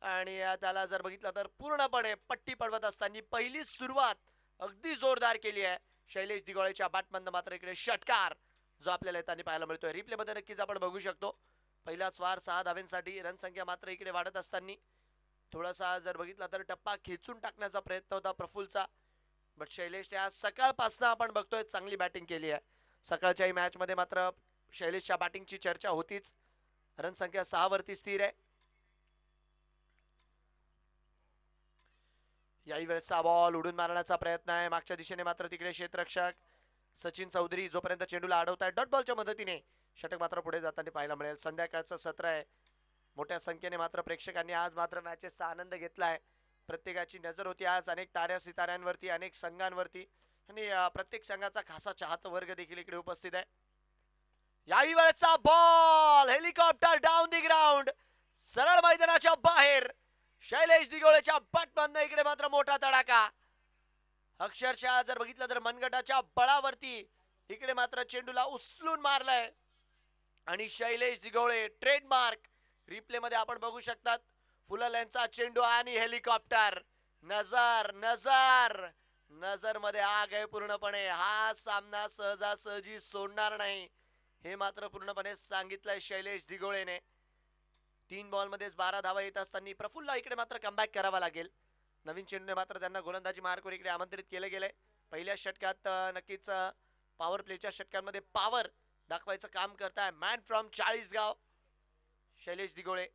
आणि त्याला जर बघितलं तर पूर्णपणे पट्टी पडवत असताना पहिली सुरुवात अगदी जोरदार केली आहे शैलेश दिघोळेच्या बॅटमधनं. मात्र इकडे षटकार जो आपल्याला येताना पाहायला मिळतोय. रिप्ले मध्ये नक्कीच आपण बघू शकतो. पहिला स्वार 6 धाव्यांसाठी रनसंख्या मात्र इकडे वाढत असताना थोडासा जर बघितला तर टप्पा खेचून टाकण्याचा प्रयत्न होता प्रफुलचा. बट शैलेशने आज सकाळपासून आपण बघतोय चांगली बॅटिंग केली आहे. सकाळच्याही मॅच मध्ये मात्र शैलेशच्या बॅटिंगची चर्चा होतीच. रनसंख्या 6 वरती स्थिर आहे. याही वेळेसचा बॉल उडून मारण्याचा प्रयत्न आहे मागच्या दिशेने. मात्र तिकडे क्षेत्ररक्षक सचिन चौधरी जोपर्यंत चेंडूला अडवताय डॉट बॉलच्या मदतीने षटक मात्र पुढे जाताना पाहायला मिळेल. संध्याकाळचं सत्र आहे. मोठ्या संख्येने मात्र प्रेक्षकांनी आज मात्र मॅचेसचा आनंद घेतलाय. प्रत्येकाची नजर होती आज अनेक ताऱ्या सिताऱ्यांवरती, अनेक संघांवरती आणि प्रत्येक संघाचा खासा चाहता वर्ग देखील इकडे उपस्थित आहे. याही वेळेचा ball helicopter down the ground सरळ मैदानाच्या बाहेर. शैलेश दिघोळेच्या बॅटमधनं इकडे मात्र मोठा तडाखा. अक्षरशः जर बघितलं तर मनगटाच्या बळावरती इकडे मात्र चेंडूला उचलून मारलाय आणि शैलेश दिघोळे ट्रेडमार्क. रिप्ले मध्ये आपण बघू शकतात फुल लेंथचा चेंडू आणि हेलिकॉप्टर. नजर नजर नजर मध्ये आग आहे पूर्णपणे. हा सामना सहजासहजी सोडणार नाही हे मात्र पूर्णपणे सांगितलंय शैलेश दिघोळेने. 3 बॉल मध्येच 12 धावा येत असताना प्रफुल्ला इकडे मात्र कमबॅक करावा लागेल. नवीन चेंडूने मात्र त्यांना गोलंदाजी मार्कवर इकडे आमंत्रित केले गेले. पहिल्या षटकात नक्कीच पॉवर प्लेच्या षटकांमध्ये पॉवर दाखवायचं काम करताय मॅन फ्रॉम चाळीसगाव शैलेश दिघोळे.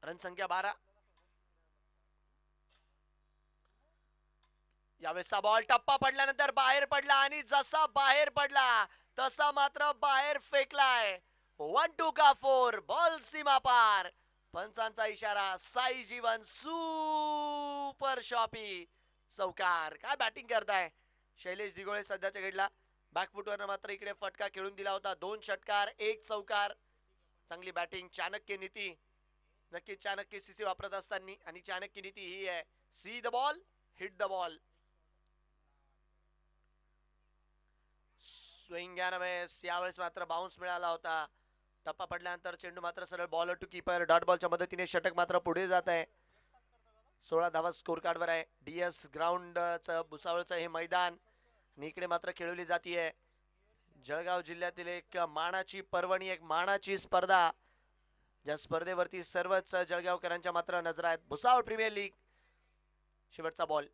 रनसंख्या 12. यावेळेसचा बॉल टप्पा पडल्यानंतर बाहेर पडला आणि जसा बाहेर पडला तसा मात्र बाहेर फेकलाय. 1-2 का 4 बॉल सीमा पार. पंचांचा इशारा. साई जीवन सुपर शॉपी चौकार. काय बॅटिंग करताय शैलेश दिघोळे सध्याच्या घडला. बॅकफुटवर मात्र इकडे फटका खेळून दिला होता. 2 षटकार 1 चौकार. चांगली बॅटिंग. चाणक्य नीती नक्की चाणक्य सीसी वापरत असताना आणि चाणक्य नीती ही आहे see the ball hit the ball. Swing यावेळेस मात्र बाउन्स मिळाला होता. टप्पा पडल्यानंतर चेंडू मात्र सरळ बॉलर टू कीपर डॉट बॉलच्या मदतीने षटक मात्र पुढे जात आहे. 16 धावा स्कोर कार्डवर आहे. डीएस ग्राउंडचं भुसावळचं हे मैदान आणि इकडे मात्र खेळवली जातीये जळगाव जिल्ह्यातील एक मानाची पर्वणी, एक मानाची स्पर्धा. ज्या स्पर्धेवरती सर्वच जळगावकरांच्या मात्र नजर आहेत. Bhusawal premier league. शेवटचा बॉल.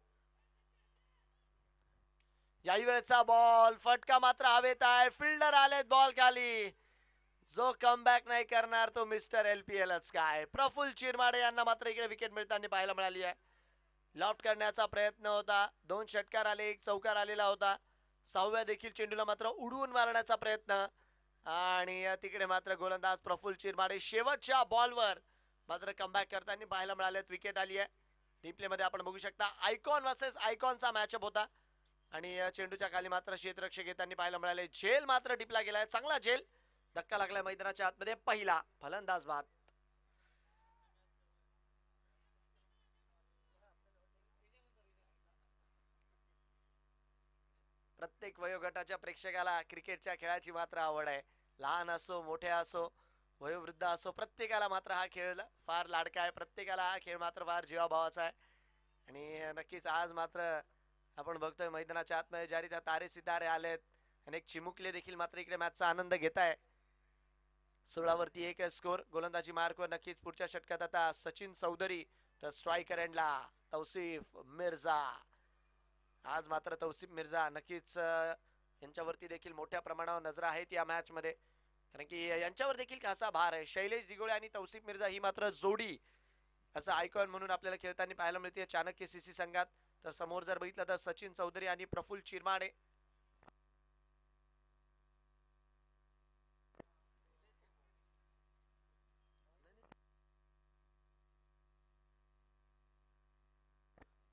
याही वेळेचा बॉल फटका मात्र हवेत आहे. फिल्डर आलेत बॉल खाली. जो कमबॅक नाही करणार तो मिस्टर एलपीएलच काय. प्रफुल चिरमाडे यांना मात्र इकडे विकेट मिळताना पाहायला मिळाली आहे. लॉफ्ट करण्याचा प्रयत्न होता. 2 षटकार आले 1 चौकार आलेला होता. 6व्या देखील चेंडूला मात्र उडवून मारण्याचा प्रयत्न आणि तिकडे मात्र गोलंदाज प्रफुल चिरमाडे शेवटच्या बॉलवर मात्र कमबॅक करताना पाहायला मिळाले. विकेट आली आहे. रिप्ले मध्ये आपण बघू शकता आयकॉन वर्सेस आयकॉनचा मॅचअप होता आणि चेंडूच्या खाली मात्र क्षेत्ररक्षक येताना पाहायला मिळाले. झेल मात्र टिपला गेलाय. चांगला झेल. धक्का लागलाय मैदानाच्या आतमध्ये. पहिला फलंदाज बाद. प्रत्येक वयोगटाच्या प्रेक्षकाला क्रिकेटच्या खेळाची मात्र आवड आहे. लहान असो मोठे असो वयोवृद्ध असो प्रत्येकाला मात्र हा खेळ फार लाडका आहे. प्रत्येकाला हा खेळ मात्र फार जीवाभावाचा आहे आणि नक्कीच आज मात्र आपण बघतोय मैदानाच्या आतमध्ये ज्या रीत्या तारे सितारे आलेत अनेक चिमुकले देखील मात्र इकडे मॅचचा आनंद घेत आहे. 16 वरती 1 स्कोर. गोलंदाजी मार्कवर नक्कीच पुढच्या षटकात आता सचिन चौधरी तर स्ट्रायकर एंडला तौसिफ मिर्झा. आज मात्र तौसिफ मिर्झा नक्कीच यांच्यावरती देखील मोठ्या प्रमाणावर नजर आहेत या मॅच मध्ये कारण की यांच्यावर देखील खासा भार आहे. शैलेश दिघोळे आणि तौसिफ मिर्झा ही मात्र जोडी असं आयकॉन म्हणून आपल्याला खेळताना पाहायला मिळते चाणक्य सीसी संघात. तर समोर जर बघितलं तर सचिन चौधरी आणि प्रफुल चिरमाडे.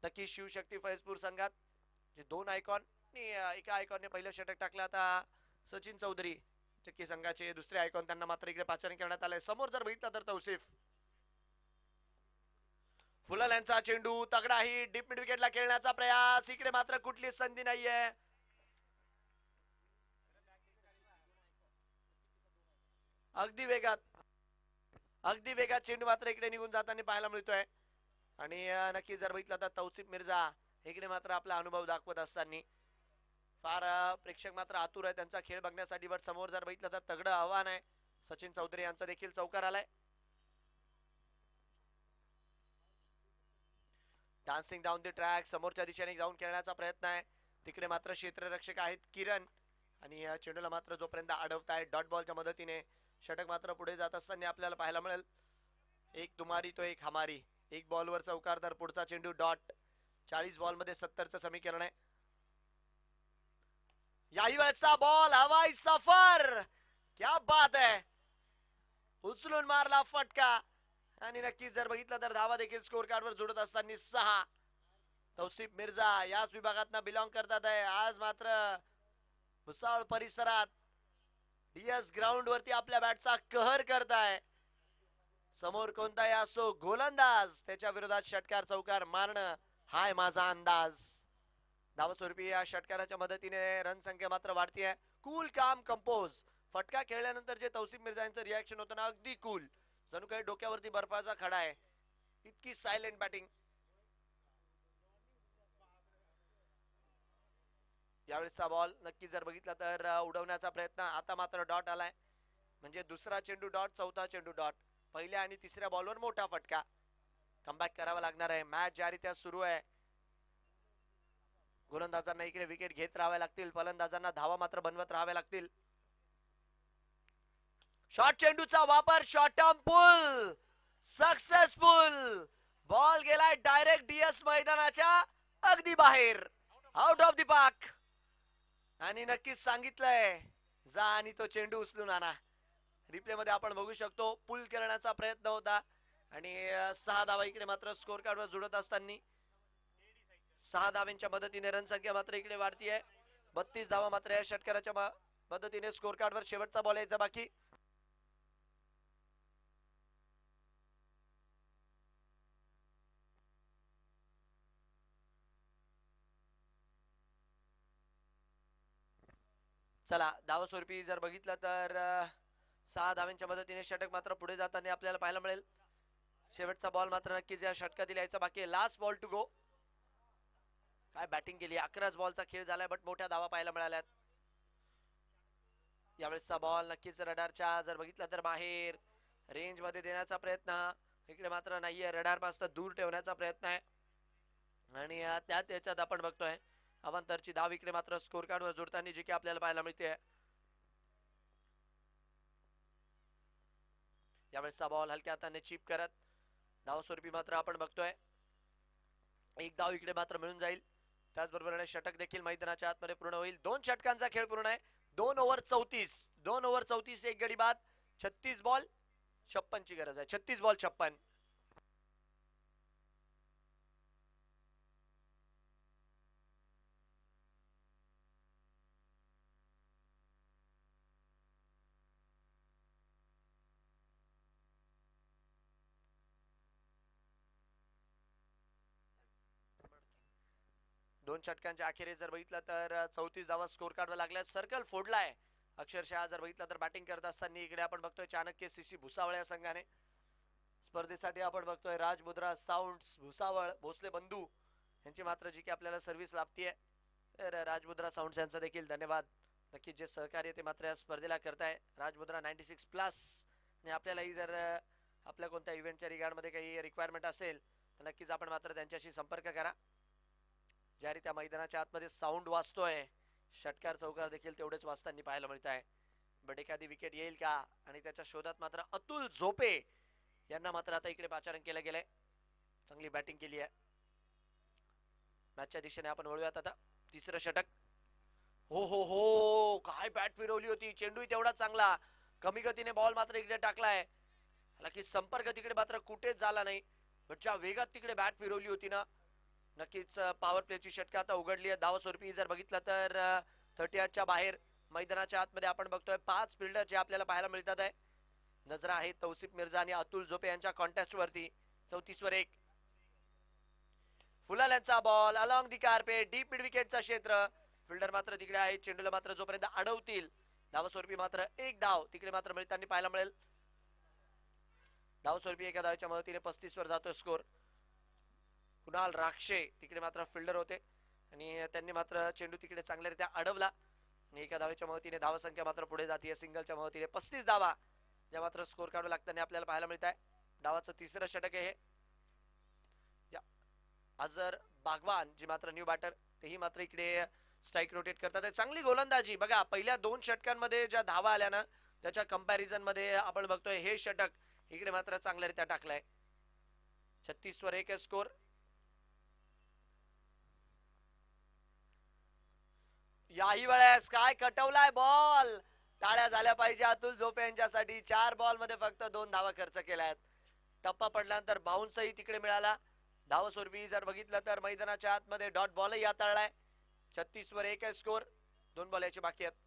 नक्की शिवशक्ती फैजपूर संघात जे दोन आयकॉन एका आयकॉनने पहिलं षटक टाकलं. आता सचिन चौधरी चक्की संघाचे दुसरे आयकॉन, त्यांना मात्र इकडे पाचारण करण्यात आलंय. समोर जर बघितलं तर तौसिफ फुलल यांचा चेंडू तगडा ही डीप मिड विकेटला खेळण्याचा प्रयास. इकडे मात्र कुठली संधी नाहीये. अगदी वेगात चेंडू मात्र इकडे निघून जाताना पाहायला मिळतोय. आणि नक्की जर बघितलं तर तौसिफ मिर्झा इकडे मात्र आपला अनुभव दाखवत असताना फार प्रेक्षक मात्र आतुर आहे त्यांचा खेळ बघण्यासाठी. बट समोर जर बघितलं तर तगडं आव्हान आहे. सचिन चौधरी यांचा देखील चौकार आलाय. डान्सिंग डाऊन द ट्रॅक समोरच्या दिशेने जाऊन खेळण्याचा प्रयत्न आहे. तिकडे मात्र क्षेत्ररक्षक आहेत किरण आणि चेंडूला मात्र जोपर्यंत अडवताय डॉट बॉलच्या मदतीने षटक मात्र पुढे जात असताना आपल्याला पाहायला मिळेल. एक तुम्हारी तो एक हमारी. एक बॉलवर चौकार तर पुढचा चेंडू डॉट. 40 बॉल मध्ये 70चं समीकरण आहे. याही वेळचा बॉल हवाई सफर. क्या बात है. उचलून मारला फटका. आणि नक्कीच जर बघितलं तर धावा देखील स्कोर कार्डवर जोडत असताना 6. तौसिफ मिर्झा याच विभागात बिलॉंग करतात आहे. आज मात्र भुसावळ परिसरात डीएस ग्राउंड वरती आपल्या बॅटचा कहर करताय. समोर कोणताही असो गोलंदाज त्याच्या विरोधात षटकार चौकार मारणं हाय माझा अंदाज. धावस्वरूपी या षटकाराच्या मदतीने रन संख्या मात्र वाढतीये. कूल काम कंपोज. फटका खेळल्यानंतर जे तौसिफ मिर्झा यांचं रिॲक्शन होतं ना अगदी कूल. जणू काही डोक्यावरती बर्फाचा खडा आहे. इतकी सायलेंट बॅटिंग. यावेळेसचा बॉल नक्की जर बघितला तर उडवण्याचा प्रयत्न. आता मात्र डॉट आलाय म्हणजे दुसरा चेंडू डॉट चौथा चेंडू डॉट. पहिल्या आणि तिसऱ्या बॉलवर मोठा फटका. कमबॅक करावा लागणार आहे. मॅच ज्यारीत्या सुरू आहे. गोलंदाजांना इकडे विकेट घेत राहावे लागतील. फलंदाजांना धावा मात्र बनवत राहाव्या लागतील. शॉर्ट चेंडूचा वापर शॉर्ट टर्म पुल सक्सेसफुल. बॉल गेलाय डायरेक्ट डीएस मैदानाच्या अगदी बाहेर आउट ऑफ द पार्क. आणि नक्कीच सांगितलंय जा आणि तो चेंडू उचलून आणा. रिप्ले मध्ये आपण बघू शकतो पुल करण्याचा प्रयत्न होता आणि 6 धावा इकडे मात्र स्कोर कार्डवर जुळत असताना 6 धावांच्या मदतीने रन संख्या मात्र इकडे वाढतीये. 32 धावा मात्र या षटकाराच्या मदतीने स्कोर कार्डवर. शेवटचा बॉल यायचा बाकी. चला धावस्वरूपी जर बघितलं तर 6 धावांच्या मदतीने षटक मात्र पुढे जाताना आपल्याला पाहायला मिळेल. शेवटचा बॉल मात्र नक्कीच या षटकातील यायचा बाकी. Last ball to go. काय बॅटिंग केली. 11 बॉलचा खेळ झालाय बट मोठ्या धावा पाहायला मिळाल्यात. यावेळेसचा बॉल नक्कीच रडारच्या जर बघितलं तर बाहेर रेंज मध्ये देण्याचा प्रयत्न. इकडे मात्र नाहीये. रडार पासून दूर ठेवण्याचा प्रयत्न आहे आणि त्याच्यात आपण बघतोय अवांतरची धाव इकडे मात्र स्कोर कार्डवर जोडताना जी की आपल्याला पाहायला मिळते. यावेळेसचा बॉल हलक्या हाताने चिप करत धावस्वरूपी मात्र आपण बघतोय एक धाव इकडे मात्र मिळून जाईल. त्याचबरोबर षटक देखील मैदानाच्या आतमध्ये पूर्ण होईल. 2 षटकांचा खेळ पूर्ण आहे. 2 ओव्हर 34 एक गडी बाद. 36 बॉल 56 ची गरज आहे. 36 बॉल 56. दोन षटकांच्या अखेरीस जर बघितलं तर 34 धावा स्कोर कार्डवर लागल्या. सर्कल फोडलाय अक्षरशः. जर बघितलं तर बॅटिंग करत असताना इकडे आपण बघतोय चाणक्य सीसी भुसावळ या संघाने. स्पर्धेसाठी आपण बघतोय राजमुद्रा साऊंड्स भुसावळ भोसले बंधू यांची मात्र जी की आपल्याला सर्व्हिस लाभतीये. तर राजमुद्रा साऊंड्स यांचा देखील धन्यवाद. नक्कीच जे सहकार्य ते मात्र या स्पर्धेला करताय. राजमुद्रा 96+ आणि आपल्यालाही जर आपल्या कोणत्या इव्हेंटच्या रिगार्डमध्ये काही रिक्वायरमेंट असेल तर नक्कीच आपण मात्र त्यांच्याशी संपर्क करा. ज्या रीत्या मैदानाच्या आतमध्ये साऊंड वाजतोय षटकार चौकार देखील तेवढेच वाजताना पाहायला मिळत आहे. बट एखादी विकेट येईल का आणि त्याच्या शोधात मात्र अतुल झोपे यांना मात्र आता इकडे पाचारण केलं गेलंय. चांगली बॅटिंग केली आहे. मॅचच्या दिशेने आपण वळूयात आता. तिसरं षटक. हो हो हो काय बॅट फिरवली होती. चेंडूही तेवढा चांगला. कमी गतीने बॉल मात्र इकडे टाकलाय. हालाकी संपर्क तिकडे मात्र कुठेच झाला नाही. बट ज्या वेगात तिकडे बॅट फिरवली होती ना नक्कीच पॉवर प्लेची षटकं आता उघडली आहे. धावस्वरूपी जर बघितलं तर 38च्या बाहेर मैदानाच्या आतमध्ये आपण बघतोय 5 फिल्डर जे आपल्याला पाहायला मिळतात आहे. नजरा आहे तौसिफ मिर्झा आणि अतुल झोपे यांच्या कॉन्टेस्ट वरती. 34 वर 1. फुलाल यांचा ball along the carpet deep mid विकेटचा क्षेत्र. फिल्डर मात्र तिकडे आहे. चेंडूला मात्र जोपर्यंत अडवतील धावस्वरूपी मात्र एक धाव तिकडे मात्र मिळताना पाहायला मिळेल. धावस्वरूपी एका धावेच्या मदतीने 35 वर जातोय स्कोर. कुणाल राक्षे तिकडे मात्र फिल्डर होते आणि त्यांनी मात्र चेंडू तिकडे चांगल्यारीत्या अडवला आणि एका धावेच्या मदतीने धावसंख्या मात्र पुढे जाते. सिंगलच्या मदतीने 35 धावा ज्या मात्र स्कोर काढू लागताना आपल्याला पाहायला मिळत आहे. डावाचं तिसरं षटक आहे हे. अजर बागवान जी मात्र न्यू बॅटर तेही मात्र इकडे स्ट्राईक रोटेट करतात. चांगली गोलंदाजी बघा. पहिल्या 2 षटकांमध्ये ज्या धावा आल्या ना त्याच्या कंपॅरिझन मध्ये आपण बघतोय हे षटक इकडे मात्र चांगल्यारीत्या टाकलाय. 36 वर 1 स्कोर. याही वेळेस काय कटवलाय बॉल. टाळ्या झाल्या पाहिजे अतुल झोपे यांच्यासाठी. 4 बॉल मध्ये फक्त 2 धावा खर्च केल्यात. टप्पा पडल्यानंतर बाउन्सही तिकडे मिळाला. धावस्वरूपी जर बघितलं तर मैदानाच्या आतमध्ये डॉट बॉलही हाताळलाय. 36 वर 1 स्कोर. 2 बॉल याची बाकी आहेत.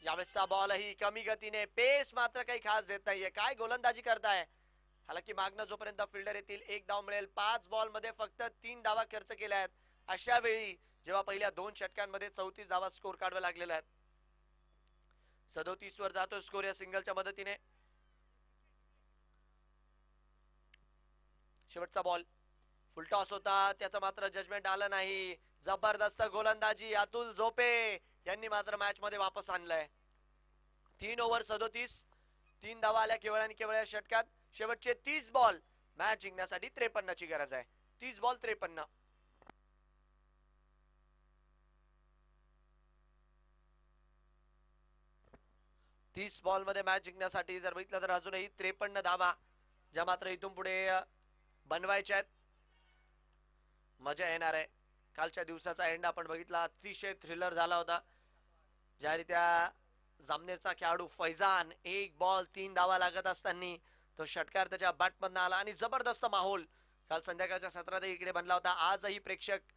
यावेळेसचा बॉलही कमी गतीने. पेस मात्र काही खास देत नाहीये. काय गोलंदाजी करताय. हालाकी मागणं जोपर्यंत फिल्डर येतील 1 धाव मिळेल. 5 बॉल मध्ये फक्त 3 धावा खर्च केल्या आहेत. अशा वेळी जेव्हा पहिल्या 2 षटकांमध्ये 34 धावा स्कोर काढवा लागलेला आहे. 37 वर जातो स्कोर या सिंगलच्या मदतीने. शेवटचा बॉल फुलटॉस होता त्याचं मात्र जजमेंट आलं नाही. जबरदस्त गोलंदाजी अतुल झोपे यांनी मात्र मॅच मध्ये वापस आणलंय. 3 ओव्हर 37. 3 धावा आल्या केवळ आणि केवळ या षटकात. शेवटचे 30 बॉल मॅच जिंकण्यासाठी 53 ची गरज आहे. 30 बॉल 53. तीस बॉल मध्ये मॅच जिंकण्यासाठी जर बघितलं तर अजूनही 53 धावा ज्या मात्र इथून पुढे बनवायच्या आहेत. मजा येणार आहे. कालच्या दिवसाचा एंड आपण बघितला अतिशय थ्रिलर झाला होता. ज्यारीत्या जामनेरचा खेळाडू फैजान 1 बॉल 3 धावा लागत असताना तो षटकार त्याच्या बॅटमधून आला आणि जबरदस्त माहोल काल संध्याकाळच्या सत्रात इकडे बनला होता. आजही प्रेक्षक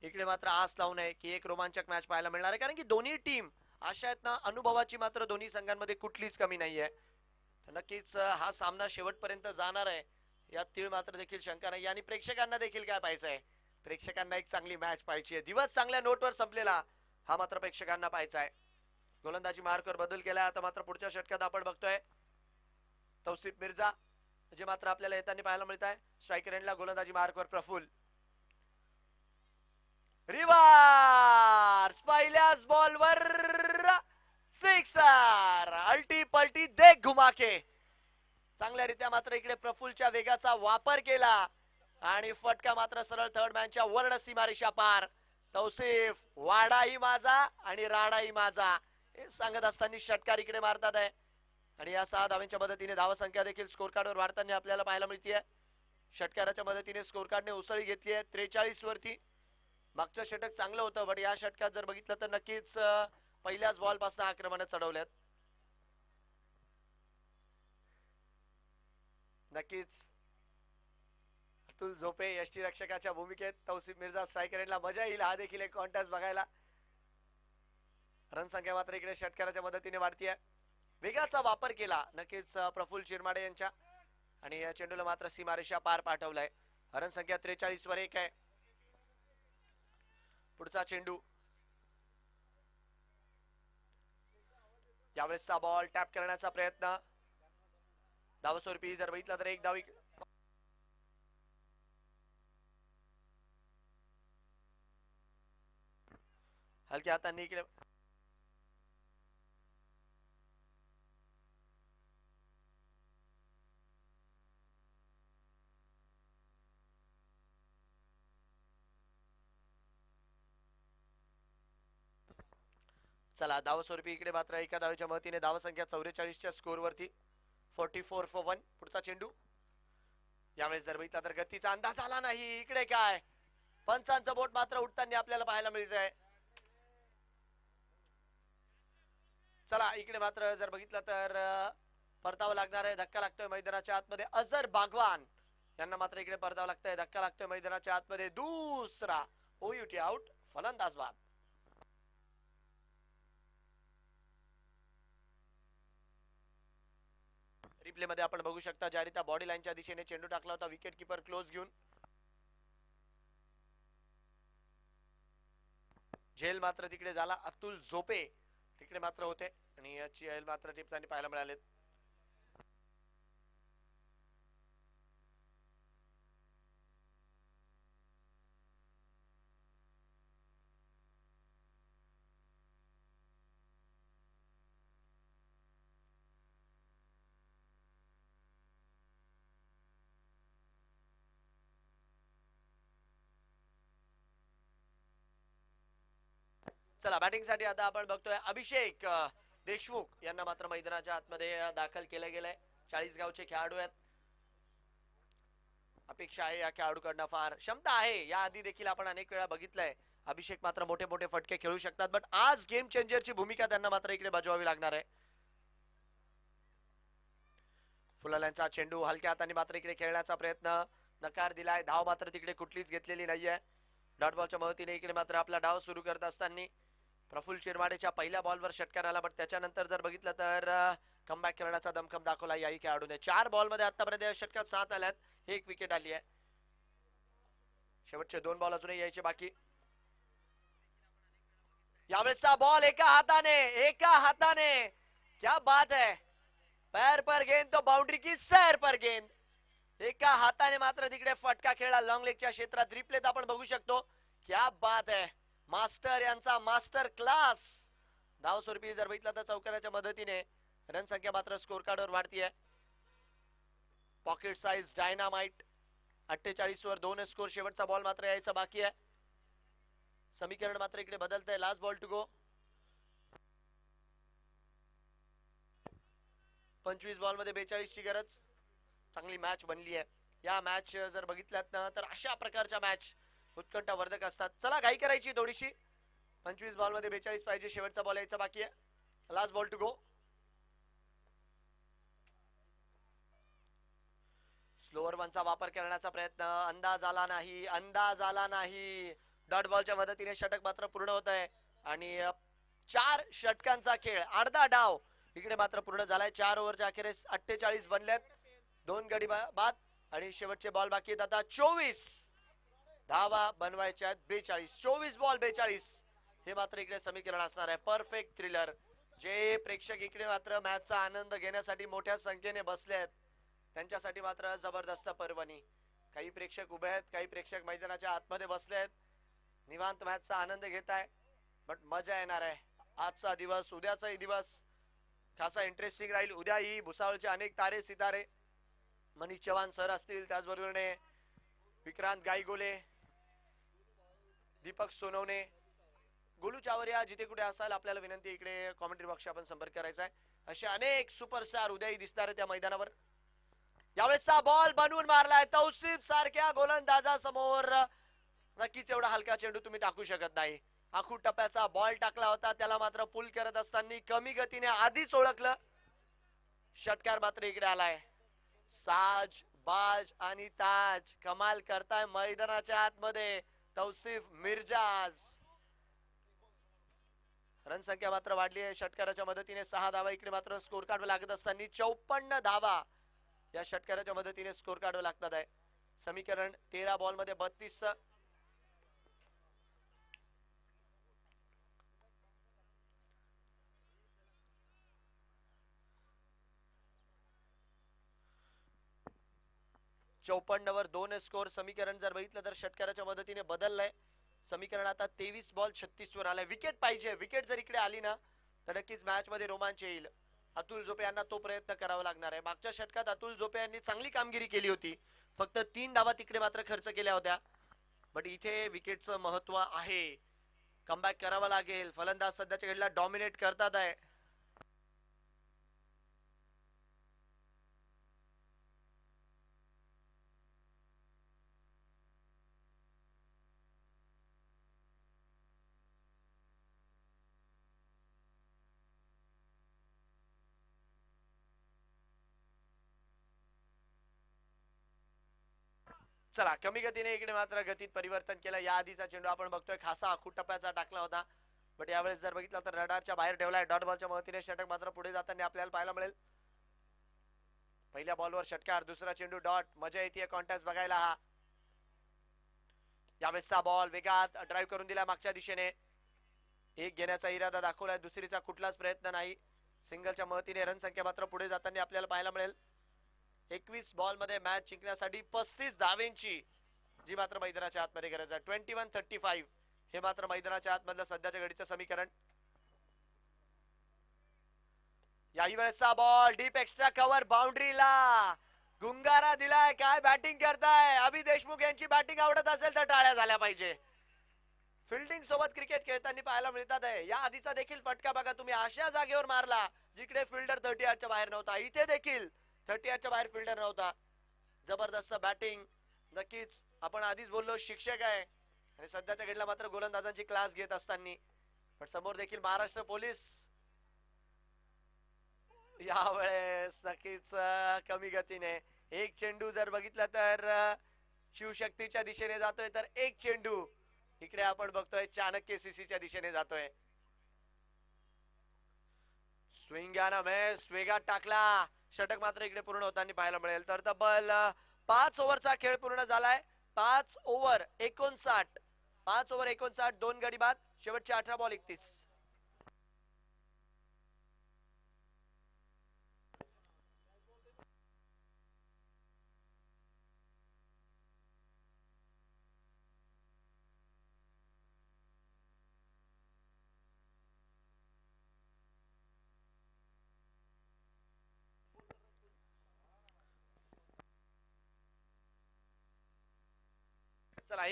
इकडे मात्र आस लावून आहे की एक रोमांचक मॅच पाहायला मिळणार आहे. कारण की दोन्ही टीम अशा आहेत ना अनुभवाची मात्र दोन्ही संघांमध्ये कुठलीच कमी नाहीये. नक्कीच हा सामना शेवटपर्यंत जाणार आहे यात तीळ मात्र देखील शंका नाही. आणि प्रेक्षकांना देखील काय पाहायचं आहे. प्रेक्षकांना एक चांगली मॅच पाहायची आहे. दिवस चांगल्या नोटवर संपलेला हा मात्र प्रेक्षकांना पाहायचा आहे. गोलंदाजी मार्कवर बदल केला. आता मात्र पुढच्या षटकात आपण बघतोय तौसिफ मिर्झा जे मात्र आपल्याला येताना पाहायला मिळत आहे. स्ट्रायकर एंडला गोलंदाजी मार्कवर प्रफुल. रिव्हर्स पहिल्याच बॉलवर सिक्सर. अल्टी पलटी देख घुमाके. चांगल्यारीत्या मात्र इकडे प्रफुलच्या वेगाचा वापर केला आणि फटका मात्र सरळ थर्ड मॅनच्या वर्ण सीमारेषा पार. तौसिफ वाडाही माझा आणि राडाही माझा हे सांगत असताना षटकार इकडे मारतात आहे आणि या 6 धावांच्या मदतीने धावसंख्या देखील स्कोर कार्डवर वाढताना आपल्याला पाहायला मिळते. षटकाराच्या मदतीने स्कोर कार्डने उसळी घेतली आहे 43 वरती. मागचं षटक चांगलं होतं बट या षटकात जर बघितलं तर नक्कीच पहिल्याच बॉल पासून आक्रमण चढवल्यात. नक्कीच अतुल झोपे यष्टीरक्षकाच्या भूमिकेत. तौसिफ मिर्झा स्ट्रायकर एंडला. मजा येईल हा देखील एक कॉन्टेस्ट बघायला. रनसंख्या मात्र इकडे षटकाराच्या मदतीने वाढतीये. वेगाचा वापर केला नक्कीच प्रफुल्ल चिरमाडे यांच्या आणि या चेंडूला मात्र सीमारेषा पार पाठवलाय. रनसंख्या 43 वर 1 आहे. पुढचा चेंडू. यावेळेसचा बॉल टॅप करण्याचा प्रयत्न. धावस्वरूपी जर बघितला तर 1 धाव. हलक्या हातांनी इकडे चला धावस्वरूपी इकडे मात्र एका धावेच्या मदतीने धावसंख्या 44 च्या स्कोर वरती 44 for 1. पुढचा चेंडू. यावेळेस जर बघितला तर गतीचा अंदाज आला नाही. इकडे काय पंचांचं बोट मात्र उठताना आपल्याला पाहायला मिळत आहे. चला इकडे मात्र जर बघितलं तर परतावं लागणार आहे. धक्का लागतोय मैदानाच्या आतमध्ये. अजर बागवान यांना मात्र इकडे परतावं लागतंय. धक्का लागतोय मैदानाच्या आतमध्ये. दुसरा ओयुटी आउट, फलंदाज बाद. रिप्ले मध्ये आपण बघू शकता जारिता बॉडी लाईनच्या दिशेने चेंडू टाकला होता विकेट किपर क्लोज घेऊन. झेल मात्र तिकडे झाला. अतुल झोपे तिकडे मात्र होते आणि याची झेल मात्र टिपताना पाहायला मिळाले. चला बॅटिंग साठी आता आपण बघतोय अभिषेक देशमुख यांना मात्र मैदानाच्या आतमध्ये दाखल केलं गेलंय. 40 गावचे खेळाडू आहेत. अपेक्षा आहे या खेळाडूकडनं फार क्षमता आहे. या आधी देखील आपण अनेक वेळा बघितलंय अभिषेक मात्र मोठे मोठे फटके खेळू शकतात. बट आज गेम चेंजरची भूमिका त्यांना मात्र इकडे बजावावी लागणार आहे. फुलाल्यांचा चेंडू हलक्या हाताने मात्र इकडे खेळण्याचा प्रयत्न नकार दिलाय. धाव मात्र तिकडे कुठलीच घेतलेली नाहीये. डॉट बॉलच्या मदतीने इकडे मात्र आपला डाव सुरू करत असताना प्रफुल्ल चिरमाडेच्या पहिल्या बॉलवर षटकार आला. बट त्याच्यानंतर जर बघितलं तर कमबॅक करण्याचा दमखम दाखवला याही खेळाडूने. 4 बॉलमध्ये आतापर्यंत षटकार 7 आल्यात. 1 विकेट आली आहे. शेवटचे 2 बॉल अजूनही यायचे बाकी. यावेळेसचा बॉल एका हाताने क्या बात है. पैर पर गेंद तो बाउंड्री की सैर पर गेंद. एका हाताने मात्र तिकडे फटका खेळला लॉंग लेगच्या क्षेत्रात. रिप्लेत आपण बघू शकतो. क्या बात है. मास्टर यांचा मास्टर क्लास. धाव स्वरूपी जर बघितलं तर चौकाराच्या मदतीने रन संख्या मात्र स्कोर कार्डवर वाढतीये. Pocket size dynamite. 48 वर 2 स्कोर. शेवटचा बॉल मात्र यायचा बाकी आहे. समीकरण मात्र इकडे बदलतंय. Last ball to go. 25 ball मध्ये 42 ची गरज. चांगली मॅच बनली आहे. या मॅच जर बघितल्यात ना तर अशा प्रकारच्या मॅच उत्कंठावर्धक असतात. चला घाई करायची थोडीशी. 25 बॉल मध्ये 42 पाहिजे. शेवटचा बॉल यायचा बाकी आहे. Last ball to go. Slower वनचा वापर करण्याचा प्रयत्न. अंदाज आला नाही. डॉट बॉलच्या मदतीने षटक मात्र पूर्ण होत आहे आणि 4 षटकांचा खेळ अर्धा डाव इकडे मात्र पूर्ण झालाय. 4 ओव्हरच्या अखेरीस 48 बनल्यात. 2 गडी बाद आणि शेवटचे बॉल बाकी आहेत. आता 24 धावा बनवायच्या आहेत. 42. 24 बॉल 42 हे मात्र इकडे समीकरण असणार आहे. Perfect thriller. जे प्रेक्षक इकडे मात्र मॅचचा आनंद घेण्यासाठी मोठ्या संख्येने बसले आहेत त्यांच्यासाठी मात्र जबरदस्त पर्वणी. काही प्रेक्षक उभे आहेत. काही प्रेक्षक मैदानाच्या आतमध्ये बसले आहेत. निवांत मॅचचा आनंद घेत आहे. बट मजा येणार आहे. आजचा दिवस उद्याचाही दिवस खासा इंटरेस्टिंग राहील. उद्याही भुसावळचे अनेक तारे सितारे मनीष चव्हाण सर असतील. त्याचबरोबरने विक्रांत गाईगोले, दीपक सोनवणे, गोलू चावरिया जिथे कुठे असाल आपल्याला विनंती इकडे कॉमेंट्री बॉक्सशी आपण संपर्क करायचा आहे. असे अनेक सुपरस्टार उद्याही दिसणार आहे त्या मैदानावर. यावेळेसचा बॉल बनवून मारलाय तौसिफ सारख्या गोलंदाजासमोर. नक्कीच एवढा हलका चेंडू तुम्ही टाकू शकत नाही. आखूड टप्प्याचा बॉल टाकला होता. त्याला मात्र पुल करत असताना कमी गतीने आधीच ओळखलं. षटकार मात्र इकडे आलाय. साज बाज आणि ताज कमाल करताय मैदानाच्या आतमध्ये तौसिफ मिर्जाज. रन संख्या मात्र वाढली आहे. षटकाराच्या मदतीने 6 धावा इकडे मात्र स्कोर कार्ड लागत असताना 54 धावा या षटकाराच्या मदतीने स्कोर कार्ड लागतात आहे. समीकरण 13 बॉल मध्ये 32. वर 2 स्कोर. समीकरण जर बघितलं तर षटकाराच्या मदतीने बदललंय. समीकरण आता 23 बॉल 36 वर आलाय. विकेट पाहिजे. विकेट जर इकडे आली ना तर नक्कीच मॅच मध्ये रोमांच येईल. अतुल झोपे यांना तो प्रयत्न करावा लागणार आहे. मागच्या षटकात अतुल झोपे यांनी चांगली कामगिरी केली होती. फक्त 3 धावा तिकडे मात्र खर्च केल्या होत्या. बट इथे विकेटचं महत्व आहे. कमबॅक करावा लागेल. फलंदाज सध्याच्या घडीला डॉमिनेट करतात आहे. चला कमी गतीने इकडे मात्र गतीत परिवर्तन केलं. या आधीचा चेंडू आपण बघतोय खासा आखूड टप्प्याचा टाकला होता, बट यावेळेस जर बघितलं तर रडारच्या बाहेर ठेवलाय. डॉट बॉलच्या मदतीने षटक मात्र पुढे जाताना आपल्याला पाहायला मिळेल. पहिल्या बॉलवर षटकार, दुसरा चेंडू डॉट. मजा येते कॉन्टॅस्ट बघायला. हा यावेळेसचा बॉल वेगात ड्राईव्ह करून दिला मागच्या दिशेने. एक घेण्याचा इरादा दाखवलाय, दुसरीचा कुठलाच प्रयत्न नाही. सिंगलच्या मदतीने रन संख्या मात्र पुढे जाताना आपल्याला पाहायला मिळेल. 21 बॉल मध्ये मॅच जिंकण्यासाठी 35 धावेंची जी मात्र मैदानाच्या आतमध्ये गरज आहे. 21-35 हे मात्र मैदानाच्या आतमधलं सध्याच्या घडीचं समीकरण. याही वेळेसचा बॉल डीप एक्स्ट्रा कव्हर बाउंड्रीला गुंगारा दिलाय. काय बॅटिंग करताय अभि देशमुख यांची. बॅटिंग आवडत असेल तर टाळ्या झाल्या पाहिजे. फिल्डिंग सोबत क्रिकेट खेळताना पाहायला मिळतात आहे. या आधीचा देखील फटका बघा तुम्ही, अशा जागेवर मारला जिकडे फिल्डर 38च्या बाहेर नव्हता. इथे देखील 38च्या बाहेर फिल्डर नव्हता. जबरदस्त बॅटिंग. नक्कीच आपण आधीच बोललो शिक्षक आहे आणि सध्याच्या घडीला मात्र गोलंदाजांची क्लास घेत असताना. पण समोर देखील महाराष्ट्र पोलीस यावेळेस नक्कीच कमी गतीने. एक चेंडू जर बघितला तर शिवशक्तीच्या दिशेने जातोय, तर एक चेंडू इकडे आपण बघतोय चाणक्य सीसीच्या दिशेने जातोय. स्विंग वेगात टाकला. षटक मात्र इकडे पूर्ण होताना पाहायला मिळेल. तर तब्बल 5 ओव्हरचा खेळ पूर्ण झालाय. 5 ओव्हर 59, 2 गडी बाद. शेवटचे 18 बॉल 31. चला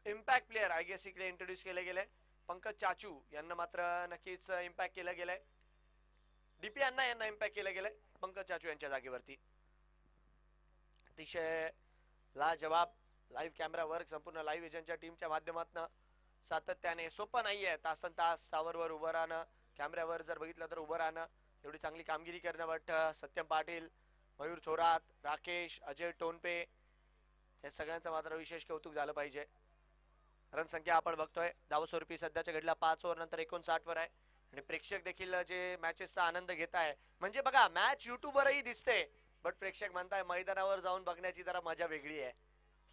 इम्पॅक्ट प्लेयर आय गेस इकडे इंट्रोड्यूस केले गेले. पंकज चाचू यांना मात्र नक्कीच इम्पॅक्ट केलं गेलंय. डीपी अण्णा यांना इम्पॅक्ट केलं गेलंय पंकज चाचू यांच्या जागेवरती. अतिशय लाजवाब लाईव्ह कॅमेरा वर्क संपूर्ण लाईव्ह एजंटच्या टीमच्या माध्यमातून सातत्याने. सोपं नाहीये तासन तास टावरवर उभं राहणं, कॅमेऱ्यावर जर बघितलं तर उभं राहणं, एवढी चांगली कामगिरी करणं. बट सत्यम पाटील, मयूर थोरात, राकेश, अजय टोनपे हे सगळ्यांचं मात्र विशेष कौतुक झालं पाहिजे. रन संख्या आपण बघतोय धावस्वरूपी सध्याच्या घडीला 5 ओव्हर नंतर 59 वर आहे आणि प्रेक्षक देखील जे मॅचेसचा आनंद घेत आहे. म्हणजे बघा मॅच युट्यूबवरही दिसते, बट प्रेक्षक म्हणताय मैदानावर जाऊन बघण्याची जरा मजा वेगळी आहे.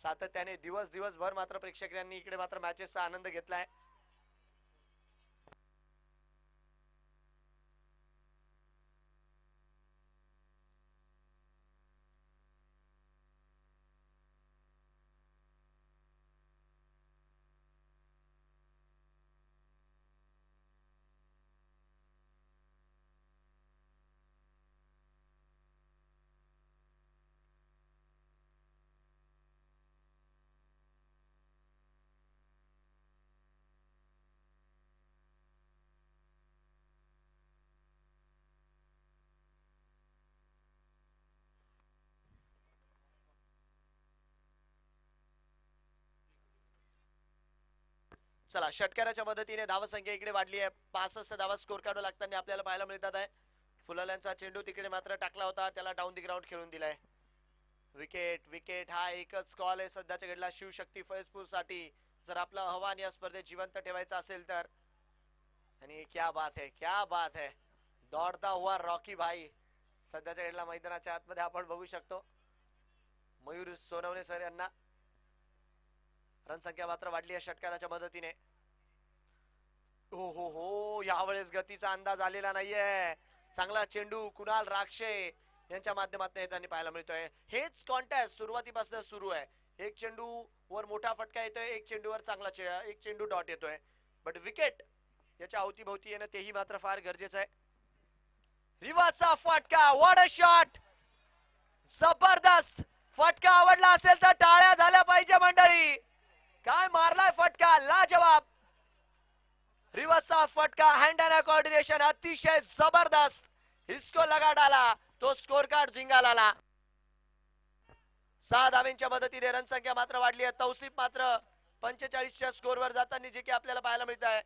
सातत्याने दिवसभर मात्र प्रेक्षकांनी इकडे मात्र मॅचेसचा आनंद घेतलाय. चला षटकाराच्या मदतीने धावसंख्या इकडे वाढली आहे. 65 धावा स्कोर काढू लागताना आपल्याला पाहायला मिळतात आहे. फुलाल्यांचा चेंडू तिकडे मात्र टाकला होता, त्याला डाऊन दी ग्राउंड खेळून दिलाय. विकेट हा एकच कॉल आहे सध्याच्या घडला शिवशक्ती फैजपूर साठी. जर आपलं आव्हान या स्पर्धेत जिवंत ठेवायचं असेल तर. आणि क्या बात है दौड़ता हुआ रॉकी भाई सध्याच्या घडला मैदानाच्या आतमध्ये आपण बघू शकतो. मयूर सोनवणे सर यांना. रन संख्या मात्र वाढली आहे षटकाराच्या मदतीने. हो यावेळेस गतीचा अंदाज आलेला नाहीये. चांगला चेंडू कुणाल राक्षे यांच्या माध्यमातून येताना पाहायला मिळतोय. हेच कॉन्टेस्ट सुरुवातीपासून सुरू आहे. एक चेंडू वर मोठा फटका येतोय, एक चेंडूवर चांगला एक चेंडू डॉट येतोय, बट विकेट याच्या अवतीभोवती येणं तेही मात्र फार गरजेचं आहे. रिवाचा फटका, व्हाट अ शॉट, जबरदस्त फटका. आवडला असेल तर टाळ्या झाल्या पाहिजे मंडळी. काय मारलाय फटका, लाजवाब. रिवर्सचा फटका, हँड अँड कोऑर्डिनेशन अतिशय जबरदस्त. इसको लगा डाला तो स्कोर कार्ड जिंगाला. 6 धावेंच्या मदतीने रन संख्या मात्र वाढली आहे. तौसिफ मात्र 45च्या स्कोरवर जाताना जे की आपल्याला पाहायला मिळत आहे.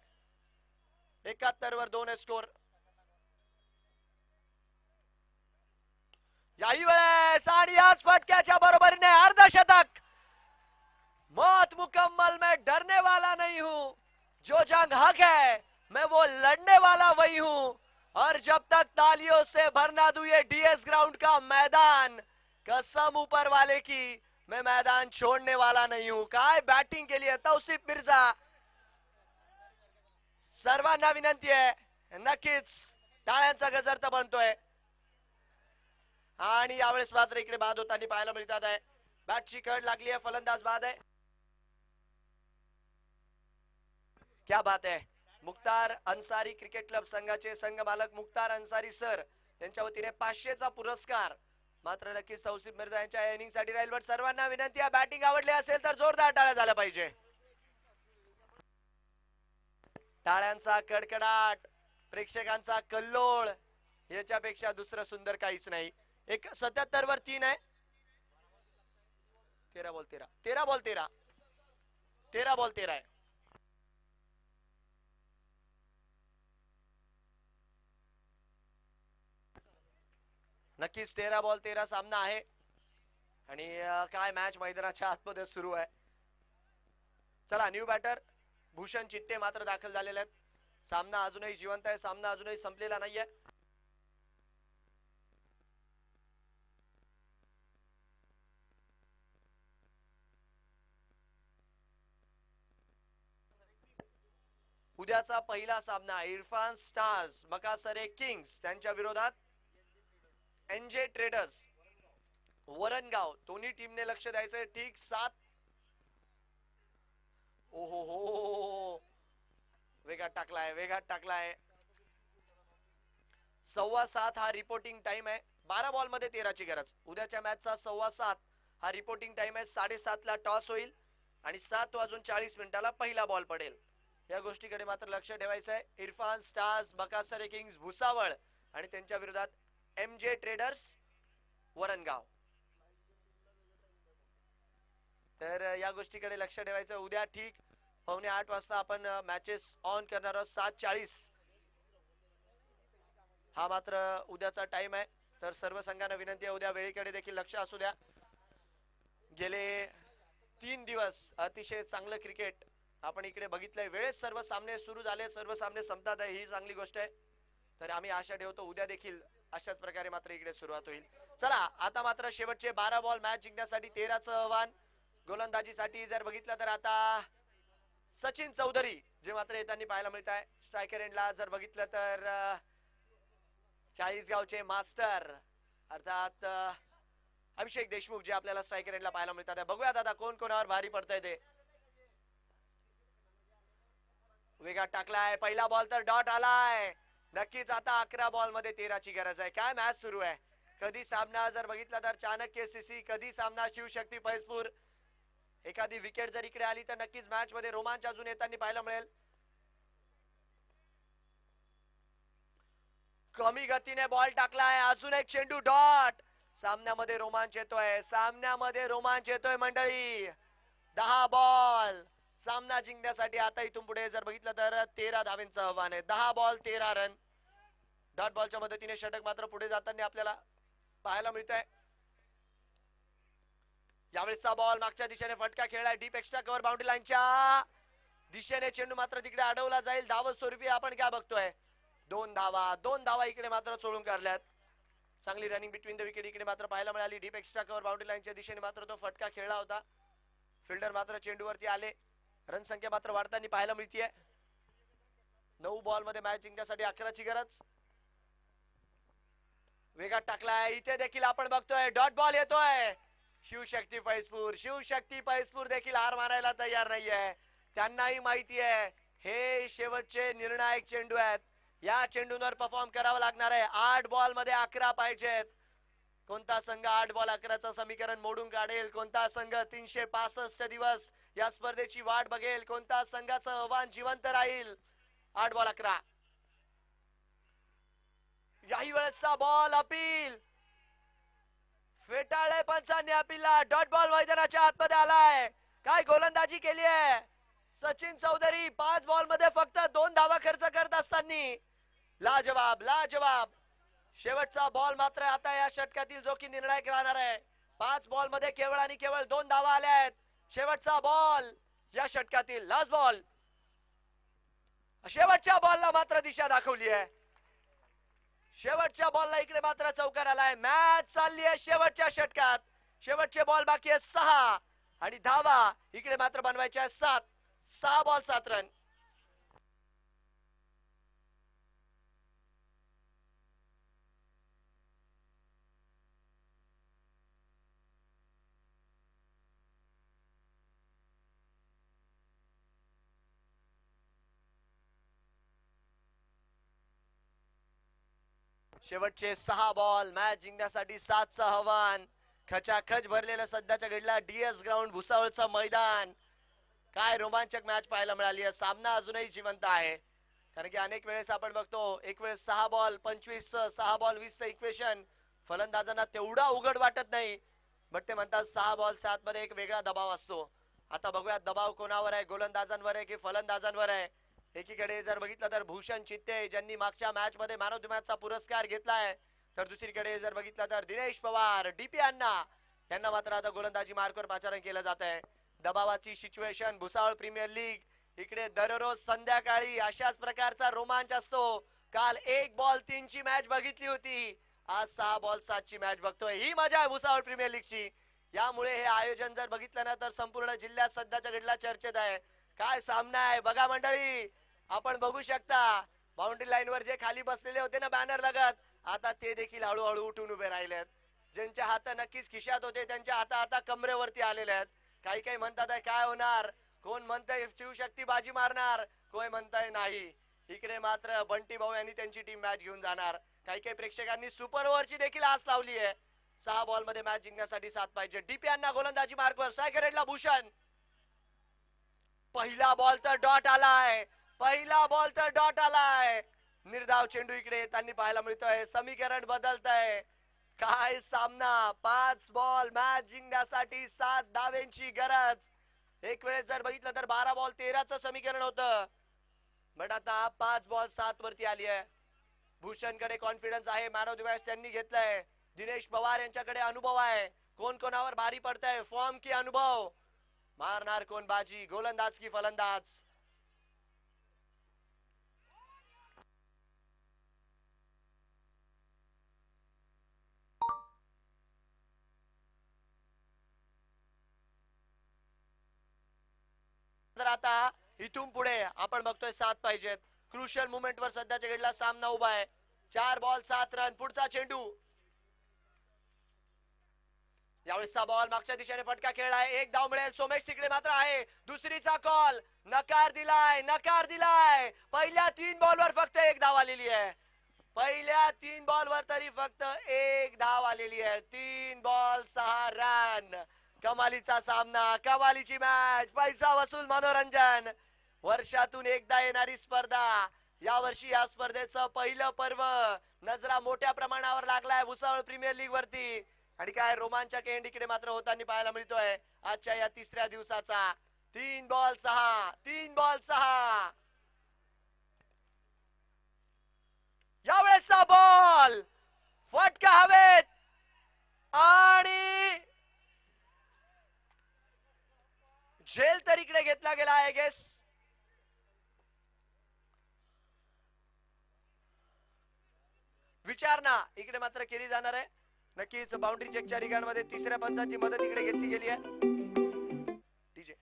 71 वर 2 स्कोर. याही वेळेस आणि याच फटक्याच्या बरोबरीने अर्धशतक. मौत मुकम्मल, मैं डरने वाला नहीं हूं, जो जंग हक है मैं वो लड़ने वाला वही हूं, और जब तक तालियों से भर ना दूं ये डीएस ग्राउंड का मैदान, कसम ऊपर वाले की मैं मैदान छोड़ने वाला नहीं हूं. काय बॅटिंग केली आहे तौसिफ मिर्झा. सर्वांना विनंती आहे, नक्कीच टाळ्यांचा गजर तर बनतोय. आणि यावेळेस मात्र इकडे बाद होताना पाहायला मिळतात आहे. बॅटची कड लागली आहे, फलंदाज बाद आहे. क्या बात आहे. मुख्तार अन्सारी क्रिकेट क्लब संघाचे संघ मालक मुख्तार अन्सारी सर यांच्या वतीने 500चा पुरस्कार मात्र नक्कीच तौसिफ मिर्झा यांच्या इनिंग साठी राहील. बट सर्वांना विनंती आहे, बॅटिंग आवडली असेल तर जोरदार टाळ्या झाल्या पाहिजे. टाळ्यांचा कडकडाट, प्रेक्षकांचा कल्लोळ, याच्यापेक्षा दुसरं सुंदर काहीच नाही. एक 77 वर 3 आहे. 13 बॉल 13, 13 बॉल 13, 13 बॉल 13 आहे. नक्कीच 13 बॉल 13 सामना आहे. आणि काय मॅच मैदानाच्या आतमध्ये सुरू आहे. चला, न्यू बॅटर भूषण चित्ते मात्र दाखल झालेले आहेत. सामना अजूनही जिवंत आहे, सामना अजूनही संपलेला नाहीये. उद्याचा पहिला सामना इरफान स्टार्स मकासरे किंग्स त्यांच्या विरोधात एनजे ट्रेडर्स वरणगाव. दोन्ही टीमने लक्ष द्यायचंय. ठीक 7. ओहो हो, वेगात टाकलाय, वेगात टाकलाय. 7:15 हा रिपोर्टिंग टाइम आहे. 12 बॉल मध्ये 13ची गरज. उद्याच्या मॅचचा 7:15 हा रिपोर्टिंग टाइम आहे. 7:30 ला टॉस होईल आणि 7:40 पहिला बॉल पडेल. या गोष्टीकडे मात्र लक्ष ठेवायचं आहे. इरफान स्टार्स बकासरे किंग्स भुसावळ आणि त्यांच्या विरोधात एमजे ट्रेडर्स वरणगाव. तर या गोष्टीकडे लक्ष ठेवायचं. उद्या ठीक 7:45 वाजता आपण मॅचेस ऑन करणार आहोत. 7:40 हा मात्र उद्याचा टाइम आहे. तर सर्व संघांना विनंती आहे, उद्या वेळेकडे देखील लक्ष असू द्या. गेले 3 दिवस अतिशय चांगलं क्रिकेट आपण इकडे बघितलंय. वेळेत सर्व सामने सुरू झाले, सर्व सामने संपतात आहे, ही चांगली गोष्ट आहे. तर आम्ही आशा ठेवतो उद्या देखील अशाच प्रकारे मात्र इकडे सुरुवात होईल. चला, आता मात्र शेवटचे 12 बॉल मॅच जिंकण्यासाठी 13चं आव्हान. गोलंदाजीसाठी जर बघितलं तर आता सचिन चौधरी जे मात्र येताना पाहायला मिळत आहे. स्ट्रायकर एंडला जर बघितलं तर 40 गावचे मास्टर अर्थात अभिषेक देशमुख जे आपल्याला स्ट्रायकर एंडला पाहायला मिळतात. बघूया दादा कोण कोणावर भारी पडतंय ते. वेगात टाकलाय, पहिला बॉल तर डॉट आलाय. नक्कीच आता 11 बॉल मध्ये 13ची गरज आहे. काय मॅच सुरू आहे. कधी सामना जर बघितला तर चाणक्य सीसी, कधी सामना शिवशक्ती फैजपूर. एखादी विकेट जर इकडे आली तर नक्कीच मॅच मध्ये रोमांच अजून येताना पाहायला मिळेल. कमी गतीने बॉल टाकलाय, अजून एक चेंडू डॉट. सामन्यामध्ये रोमांच येतोय, सामन्यामध्ये रोमांच येतोय मंडळी. 10 बॉल सामना जिंकण्यासाठी आता इथून पुढे जर बघितलं तर 13 धावेंचं आव्हान आहे. 10 बॉल 13 रन. डॉट बॉलच्या मदतीने षटक मात्र पुढे जाताना आपल्याला पाहायला मिळत आहे. यावेळेसचा बॉल मागच्या दिशेने फटका खेळलाय. डीप एक्स्ट्रा कव्हर बाउंड्री लाईनच्या दिशेने चेंडू मात्र तिकडे अडवला जाईल. धाव स्वरूपी आपण काय बघतोय, 2 धावा इकडे मात्र चोळून काढल्यात. चांगली रनिंग बिटवीन द विकेट इकडे मात्र पाहायला मिळाली. डीप एक्स्ट्रा कव्हर बाउंड्री लाईनच्या दिशेने मात्र तो फटका खेळला होता. फिल्डर मात्र चेंडूवरती आले. रन संख्या मात्र वाढताना पाहायला मिळतीये. 9 बॉल मध्ये मॅच जिंकण्यासाठी 11ची गरज. वेगात टाकलाय, इथे देखील आपण बघतोय डॉट बॉल येतोय. शिवशक्ती फैजपूर देखील हार मानायला तयार नाहीये. त्यांनाही माहिती आहे हे शेवटचे निर्णायक चेंडू आहेत. या चेंडूंवर परफॉर्म करावं लागणार आहे. 8 बॉल मध्ये 11 पाहिजेत. कोणता संघ 8 बॉल 11चं समीकरण मोडून काढेल, कोणता संघ 365 दिवस या स्पर्धेची वाट बघेल, कोणता संघाचं आव्हान जिवंत राहील. 8 बॉल 11. याही वेळेचा बॉल अपील फेटाळे पंचांनी अपीलला. डॉट बॉल मैदानाच्या आतमध्ये आलाय. काय गोलंदाजी केली आहे सचिन चौधरी. 5 बॉल मध्ये फक्त 2 धावा खर्च करत असताना लाजवाब शेवटचा बॉल मात्र आता या षटकातील जो की निर्णायक राहणार आहे. 5 बॉल मध्ये केवळ आणि केवळ 2 धावा आल्या आहेत. शेवटचा बॉल या षटकातील लास्ट बॉल. शेवटच्या बॉलला मात्र दिशा दाखवली आहे. शेवटच्या बॉलला इकडे मात्र चौकार आलाय. मॅच चालली आहे शेवटच्या षटकात. शेवटचे बॉल बाकी आहे 6 आणि धावा इकडे मात्र बनवायच्या आहे 7. 6 बॉल 7 रन. शेवटचे 6 बॉल मॅच जिंकण्यासाठी 7चं आव्हान. खचाखच भरलेलं सध्याच्या घडीला डीएस ग्राउंड भुसावळचं मैदान. काय रोमांचक मॅच पाहायला मिळाली आहे. सामना अजूनही जिवंत आहे. कारण की अनेक वेळेस आपण बघतो एक वेळेस 6 बॉल 25चं 6 बॉल 20चं इक्वेशन फलंदाजांना तेवढा उघड वाटत नाही. बट ते म्हणतात 6 बॉल 7 मध्ये एक वेगळा दबाव असतो. आता बघूया दबाव कोणावर आहे, गोलंदाजांवर आहे की फलंदाजांवर आहे. एकीकडे जर बघितलं तर भूषण चित्ते ज्यांनी मागच्या मॅच मध्ये मॅन ऑफ द मॅचचा पुरस्कार घेतलाय, तर दुसरीकडे जर बघितलं तर दिनेश पवार डीपी अण्णा यांना मात्र आता गोलंदाजी मार्कवर पाचारण केलं जात आहे. दबावाची सिच्युएशन भुसावळ प्रीमियर लीग इकडे दररोज संध्याकाळी अशाच प्रकारचा रोमांच असतो. काल 1 बॉल 3 ची मॅच बघितली होती. आज 6 बॉल 7 ची मॅच बघतोय. ही मजा आहे भुसावळ प्रीमियर लीगची. यामुळे हे आयोजन जर बघितलं ना तर संपूर्ण जिल्ह्यात सध्याच्या घडीला चर्चेत आहे. काय सामना आहे बघा मंडळी. आपण बघू शकता बाउंड्री लाईन वर जे खाली बसलेले होते ना बॅनर लगत, आता ते देखील हळूहळू उठून उभे राहिलेत. ज्यांचे हात नक्कीच खिशात होते त्यांच्या हात आता कमरेवरती आलेले आहेत. काही काही म्हणतात आहे काय होणार, कोण म्हणताय शिवशक्ती बाजी मारणार, कोण म्हणताय नाही. इकडे मात्र बंटी भाऊ यांनी त्यांची टीम मॅच घेऊन जाणार. काही काही प्रेक्षकांनी सुपर ओव्हरची देखील आस लावली आहे. 6 बॉल मध्ये मॅच जिंकण्यासाठी 7 पाहिजे. डीपी यांना गोलंदाजी मार्कवर सायकरेडला भूषण. पहिला बॉल तर डॉट आलाय. पहिला बॉल तर डॉट आलाय. निर्धाव चेंडू इकडे येताना पाहायला मिळतोय. समीकरण बदलत आहे. काय सामना. 5 बॉल मॅच जिंकण्यासाठी 7 धावेंची गरज. एक वेळेस जर बघितलं तर 12 बॉल 13चं समीकरण होतं. बट आता 5 बॉल 7 वरती आली आहे. भूषणकडे कॉन्फिडन्स आहे. मॅन ऑफ द मॅच त्यांनी घेतलाय. दिनेश पवार यांच्याकडे अनुभव आहे. कोण कोणावर भारी पडतंय, फॉर्म की अनुभव. मारणार कोण बाजी, गोलंदाज की फलंदाज. तर आता इथून पुढे आपण बघतोय 7 पाहिजेत. क्रुशियल मुवमेंट वर सध्याच्या घडीला सामना उभा आहे. 4 बॉल 7 रन. पुढचा चेंडू. यावेळेसचा बॉल मागच्या दिशेने फटका खेळलाय. 1 धाव मिळेल. सोमेश तिकडे मात्र आहे. दुसरीचा कॉल. नकार दिलाय, नकार दिलाय. पहिल्या 3 बॉल वर फक्त 1 धाव आलेली आहे. पहिल्या 3 बॉल वर तरी फक्त 1 धाव आलेली आहे. 3 बॉल 6 रन. कमालीचा सामना, कमालीची मॅच, पैसा वसूल मनोरंजन. वर्षातून एकदा येणारी स्पर्धा. या वर्षी या स्पर्धेचं पहिलं पर्व. नजरा मोठ्या प्रमाणावर लागलाय भुसावळ प्रीमियर लीग वरती. आणि काय रोमांचक एंड इकडे मात्र होताना पाहायला मिळतोय आजच्या या 3ऱ्या दिवसाचा. 3 बॉल 6, 3 बॉल 6. यावेळेसचा बॉल फटका हवेत आणि झेल तर इकडे घेतला गेला आहे. गेस विचारणा इकडे मात्र केली जाणार आहे. नक्कीच बाउंड्री चेकच्या ठिकाणामध्ये 3ऱ्या पंचाची मदत इकडे घेतली गेली आहे. डीजे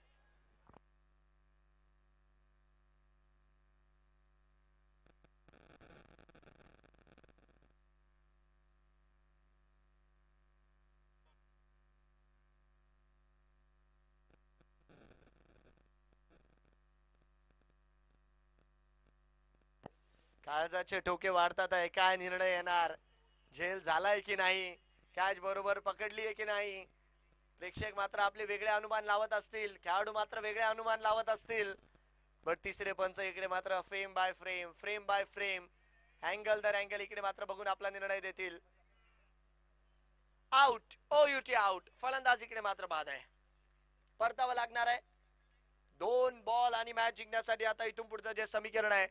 काळजाचे ठोके वाढतात आहे. काय निर्णय येणार, झेल झालाय की नाही, कॅच बरोबर पकडली आहे की नाही. प्रेक्षक मात्र आपले वेगळे अनुमान लावत असतील, खेळाडू मात्र वेगळे अनुमान लावत असतील. बट 3रे पंच इकडे मात्र frame by frame, frame by frame, angle दर अँगल इकडे मात्र बघून आपला निर्णय देतील. Out, OUT out. फलंदाज इकडे मात्र बाद आहे. परतावं लागणार आहे. 2 बॉल आणि मॅच जिंकण्यासाठी आता इथून पुढचं जे समीकरण आहे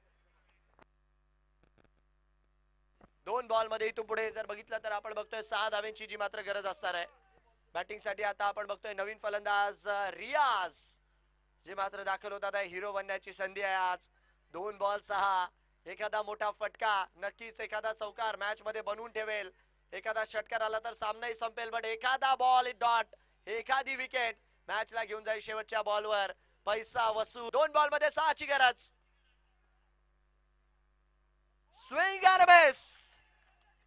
2 बॉल मध्ये इथून पुढे जर बघितलं तर आपण बघतोय 6 धाव्यांची जी मात्र गरज असणार आहे बॅटिंग साठी. आता आपण बघतोय नवीन फलंदाज रियाज जे मात्र दाखल होतात आहे. हिरो बनण्याची संधी आहे आज. 2 बॉल 6. एखादा मोठा फटका नक्कीच एखादा चौकार मॅच मध्ये बनवून ठेवेल. एखादा षटकार आला तर सामनाही संपेल. बट एखादा बॉल डॉट एखादी विकेट मॅचला घेऊन जाईल शेवटच्या बॉलवर. पैसा वसूल. 2 बॉल मध्ये 6 ची गरज. Swing and miss.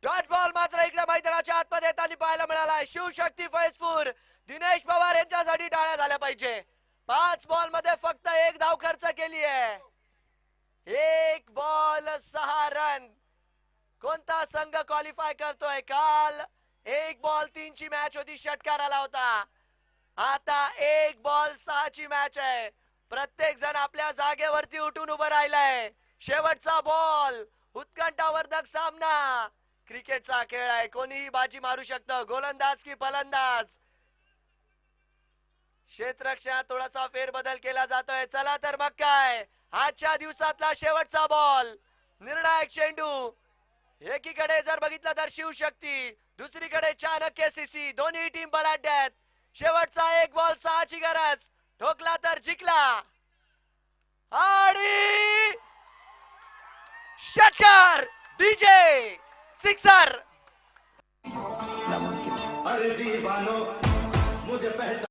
Dot ball मात्र इकडे मैदानाच्या आतमध्ये येताना पाहायला मिळाला. शिवशक्ती फैजपूर दिनेश पवार यांच्यासाठी टाळ्या झाल्या पाहिजे. 5 बॉल मध्ये फक्त 1 धाव खर्च केली आहे. 1 बॉल 6 रन. कोणता संघ क्वालिफाय करतोय? काल 1 बॉल 3 ची मॅच होती, षटकार आला होता. आता 1 बॉल 6 ची मॅच आहे. प्रत्येक जण आपल्या जागेवरती उठून उभं राहिलाय. शेवटचा बॉल. उत्कंठावर्धक सामना. क्रिकेटचा खेळ आहे, कोणीही बाजी मारू शकतं. गोलंदाज की फलंदाज. क्षेत्ररक्षणात थोडासा फेरबदल केला जातोय. चला तर मग काय, आजच्या दिवसातला शेवटचा बॉल, निर्णायक चेंडू. एकीकडे जर बघितलं तर शिवशक्ती, दुसरीकडे चाणक्य सीसी. दोन्ही टीम बलाढ्य आहेत. शेवटचा 1 बॉल 6 ची गरज. ठोकला तर जिंकला. आणि षटकार. DJ sixer. अरे दीवानो मुझे पहचान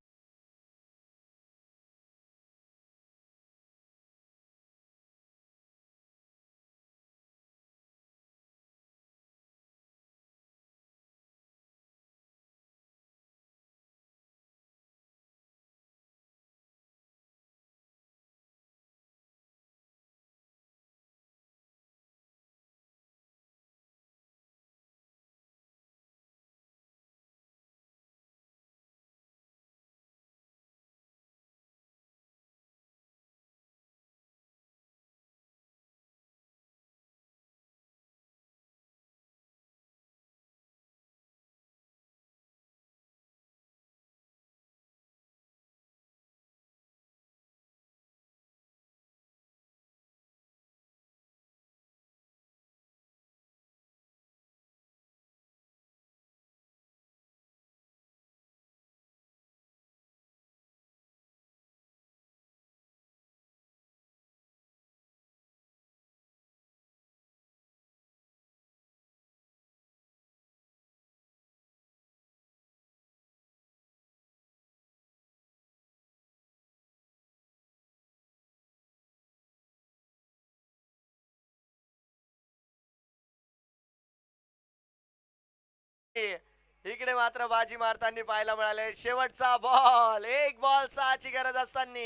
इकडे मात्र बाजी मारताना पाहायला मिळाले. शेवटचा बॉल. 1 बॉल 6 ची गरज असताना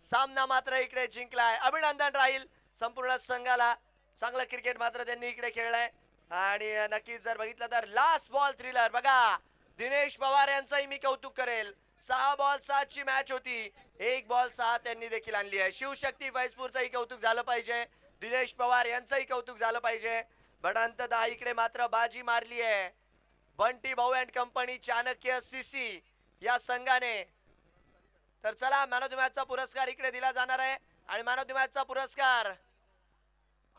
सामना मात्र इकडे जिंकलाय. अभिनंदन राहील संपूर्ण संघाला. चांगलं क्रिकेट मात्र त्यांनी इकडे खेळलंय. आणि नक्कीच जर बघितलं तर लास्ट बॉल थ्रिलर बघा. दिनेश पवार यांचंही मी कौतुक करेल. 6 बॉल 7 ची मॅच होती. 1 बॉल 6 त्यांनी देखील आणली आहे. शिवशक्ती फैजपूरचंही कौतुक झालं पाहिजे. दिनेश पवार यांचंही कौतुक झालं पाहिजे. पण अंततः इकडे मात्र बाजी मारली आहे बंटी भाऊ अँड कंपनी, चाणक्य सीसी या संघाने. तर चला, मॅन ऑफ द मॅचचा पुरस्कार इकडे दिला जाणार आहे. आणि मॅन ऑफ द मॅचचा पुरस्कार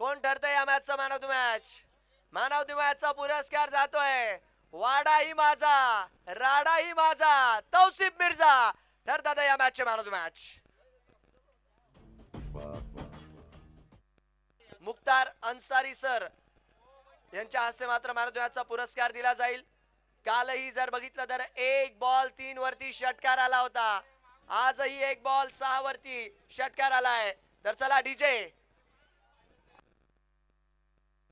कोण ठरतंय या मॅचचा man of the match? Man of the मॅचचा पुरस्कार जातोय वाडाही माझा राडाही माझा तौसिफ मिर्झा ठरतात या मॅचचे man of the match. Mukhtar Ansari sir यांच्या हस्ते मात्र मॅन ऑफ द मॅचचा पुरस्कार दिला जाईल. कालही जर बघितलं तर 1 बॉल 3 वरती षटकार आला होता. आजही 1 बॉल 6 वरती षटकार आलाय. तर चला डीजे